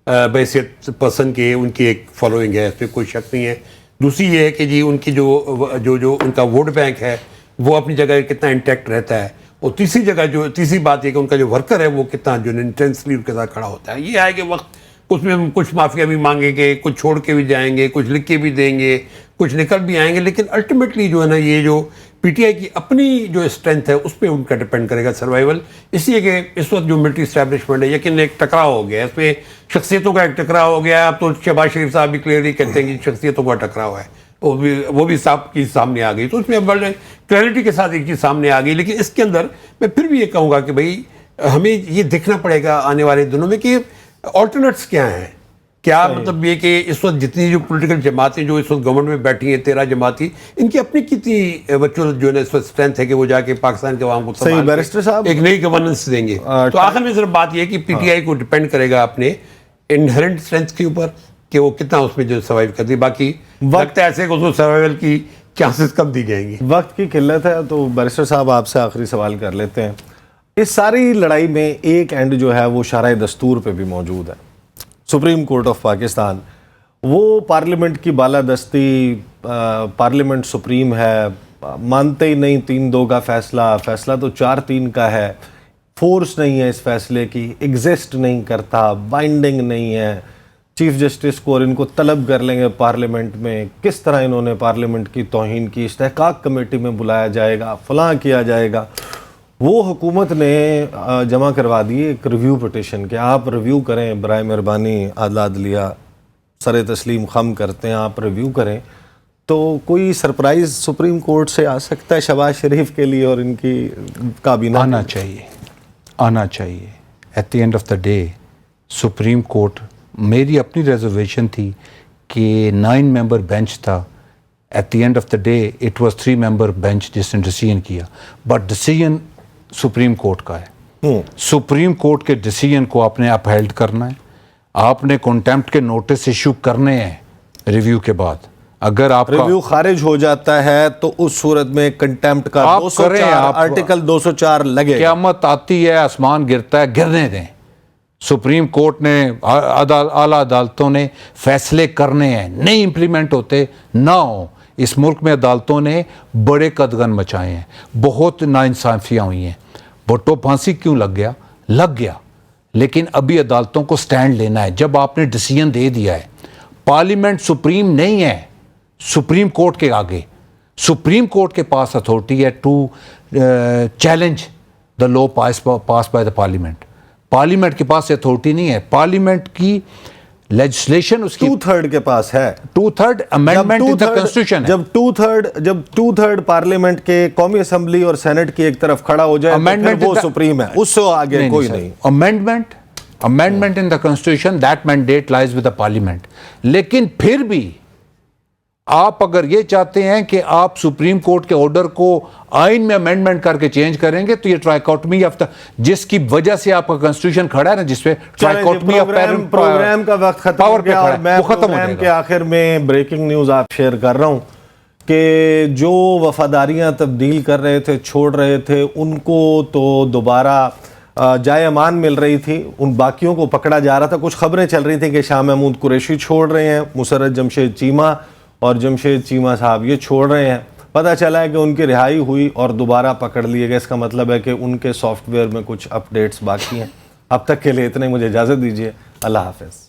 بحیثیت پرسن کے ان کی ایک فالوئنگ ہے, اس پہ کوئی شک نہیں ہے. دوسری یہ ہے کہ جی ان کی جو ان کا ووٹ بینک ہے وہ اپنی جگہ کتنا انٹیکٹ رہتا ہے, اور تیسری بات یہ کہ ان کا جو ورکر ہے وہ کتنا جو انٹینسلی ان کے ساتھ کھڑا ہوتا ہے. یہ آئے کہ وقت اس میں کچھ معافیا بھی مانگیں گے, کچھ چھوڑ کے بھی جائیں گے, کچھ لکھ کے بھی دیں گے, کچھ نکل بھی آئیں گے, لیکن الٹیمیٹلی جو ہے نا یہ جو پی ٹی آئی کی اپنی جو اسٹرینتھ ہے اس پہ ان کا ڈیپینڈ کرے گا سروائیول. اس لیے کہ اس وقت جو ملٹری اسٹیبلشمنٹ ہے یقین ایک ٹکراؤ ہو گیا ہے, اس پہ شخصیتوں کا ایک ٹکراؤ ہو گیا ہے. اب تو شہباز شریف صاحب بھی کلیئرلی کہتے ہیں کہ شخصیتوں کا ٹکراؤ ہے, وہ بھی صاحب کی سامنے آ گئی. تو اس میں بڑے کلیئرٹی کے ساتھ ایک چیز سامنے آ گئی. لیکن اس کے اندر میں پھر بھی یہ کہوں گا کہ بھائی ہمیں یہ دیکھنا پڑے گا آنے والے دنوں میں کہ آلٹرنیٹس کیا ہیں. کیا مطلب یہ کہ اس وقت جتنی جو پولیٹیکل جماعتیں جو اس وقت گورنمنٹ میں بیٹھی ہیں 13 جماعتی, ان کی اپنی کتنی ورچوئل جو ہے نا اس وقت اسٹرینتھ ہے کہ وہ جا کے پاکستان کے عوام کو بیرسٹر صاحب ایک نئی گورننس دیں گے. تو آخر میں صرف بات یہ ہے کہ پی ٹی آئی کو ڈیپینڈ کرے گا اپنے انہرنٹ اسٹرینتھ کے اوپر کہ وہ کتنا اس میں جو سروائیو کرتی ہے. باقی وقت ایسے کہ اس کو سروائیول کی چانسز کم دی جائیں گی. وقت کی قلت ہے, تو بیرسٹر صاحب آپ سے آخری سوال کر لیتے ہیں. اس ساری لڑائی میں ایک اینڈ جو ہے وہ شرح دستور پہ بھی موجود ہے, سپریم کورٹ آف پاکستان. وہ پارلیمنٹ کی بالادستی, پارلیمنٹ سپریم ہے, مانتے ہی نہیں 3-2 کا فیصلہ تو 4-3 کا ہے. فورس نہیں ہے اس فیصلے کی, ایگزسٹ نہیں کرتا, بائنڈنگ نہیں ہے. چیف جسٹس کو اور ان کو طلب کر لیں گے پارلیمنٹ میں, کس طرح انہوں نے پارلیمنٹ کی توہین کی, استحقاق کمیٹی میں بلایا جائے گا, فلاں کیا جائے گا. وہ حکومت نے جمع کروا دی ایک ریویو پٹیشن کہ آپ ریویو کریں برائے مہربانی, اعلیٰ عدلیہ سر تسلیم خم کرتے ہیں, آپ ریویو کریں. تو کوئی سرپرائز سپریم کورٹ سے آ سکتا ہے شہباز شریف کے لیے اور ان کی کابینہ؟ آنا چاہیے. At the end of the day Supreme Court, میری اپنی ریزرویشن تھی کہ 9 ممبر بینچ تھا. At the end of the day it was 3 member bench جس نے ڈیسیژن کیا, بٹ ڈیسیژن سپریم کورٹ کا ہے. سپریم کورٹ کے ڈیسیژن کو آپ نے اپہیلڈ کرنا ہے, آپ نے کنٹیمپٹ کے نوٹس ایشو کرنے ہیں ریویو کے بعد. اگر آپ ریویو خارج ہو جاتا ہے تو اس صورت میں کنٹیمپٹ کا 204 آرٹیکل 204 لگے. قیامت آتی ہے, آسمان گرتا ہے, گرنے دیں. سپریم کورٹ نے, اعلیٰ عدالتوں نے فیصلے کرنے ہیں, نہیں امپلیمنٹ ہوتے نہ ہوں. اس ملک میں عدالتوں نے بڑے قدغن مچائے ہیں, بہت ناانصافیاں ہوئی ہیں. بھٹو پھانسی کیوں لگ گیا؟ لیکن ابھی عدالتوں کو سٹینڈ لینا ہے. جب آپ نے ڈیسیجن دے دیا ہے, پارلیمنٹ سپریم نہیں ہے سپریم کورٹ کے آگے. سپریم کورٹ کے پاس اتھارٹی ہے to challenge the law passed by the parliament. Parliament کے پاس اتھارٹی نہیں ہے. پارلیمنٹ کی لیجسلیشن اس کی 2/3 کے پاس ہے. 2/3 امینڈمنٹ ان دا کنسٹیٹیوشن ہے. جب 2/3 پارلیمنٹ کے قومی اسمبلی اور سینٹ کی ایک طرف کھڑا ہو جائے تو پھر وہ سپریم ہے, اس سے آگے کوئی نہیں. Amendment in the constitution that mandate lies with the parliament. لیکن پھر بھی آپ اگر یہ چاہتے ہیں کہ آپ سپریم کورٹ کے آرڈر کو آئین میں امینڈمنٹ کر کے چینج کریں گے تو یہ ٹرائیکاٹمی آف دا, جس کی وجہ سے آپ کا کنسٹیٹیوشن کھڑا ہے نا, جس پہ ٹرائیکاٹمی آف پروگرام کا وقت ختم ہو گیا اور میں پروگرام کے آخر میں بریکنگ نیوز آپ شیئر کر رہا ہوں کہ جو وفاداریاں تبدیل کر رہے تھے, چھوڑ رہے تھے, ان کو تو دوبارہ جائے امان مل رہی تھی, ان باقیوں کو پکڑا جا رہا تھا. کچھ خبریں چل رہی تھیں کہ شاہ محمود قریشی چھوڑ رہے ہیں, مسرت جمشید چیمہ اور جمشید چیمہ صاحب یہ چھوڑ رہے ہیں. پتہ چلا ہے کہ ان کی رہائی ہوئی اور دوبارہ پکڑ لیے گئے. اس کا مطلب ہے کہ ان کے سافٹ ویئر میں کچھ اپ ڈیٹس باقی ہیں. اب تک کے لیے اتنے, مجھے اجازت دیجیے. اللہ حافظ.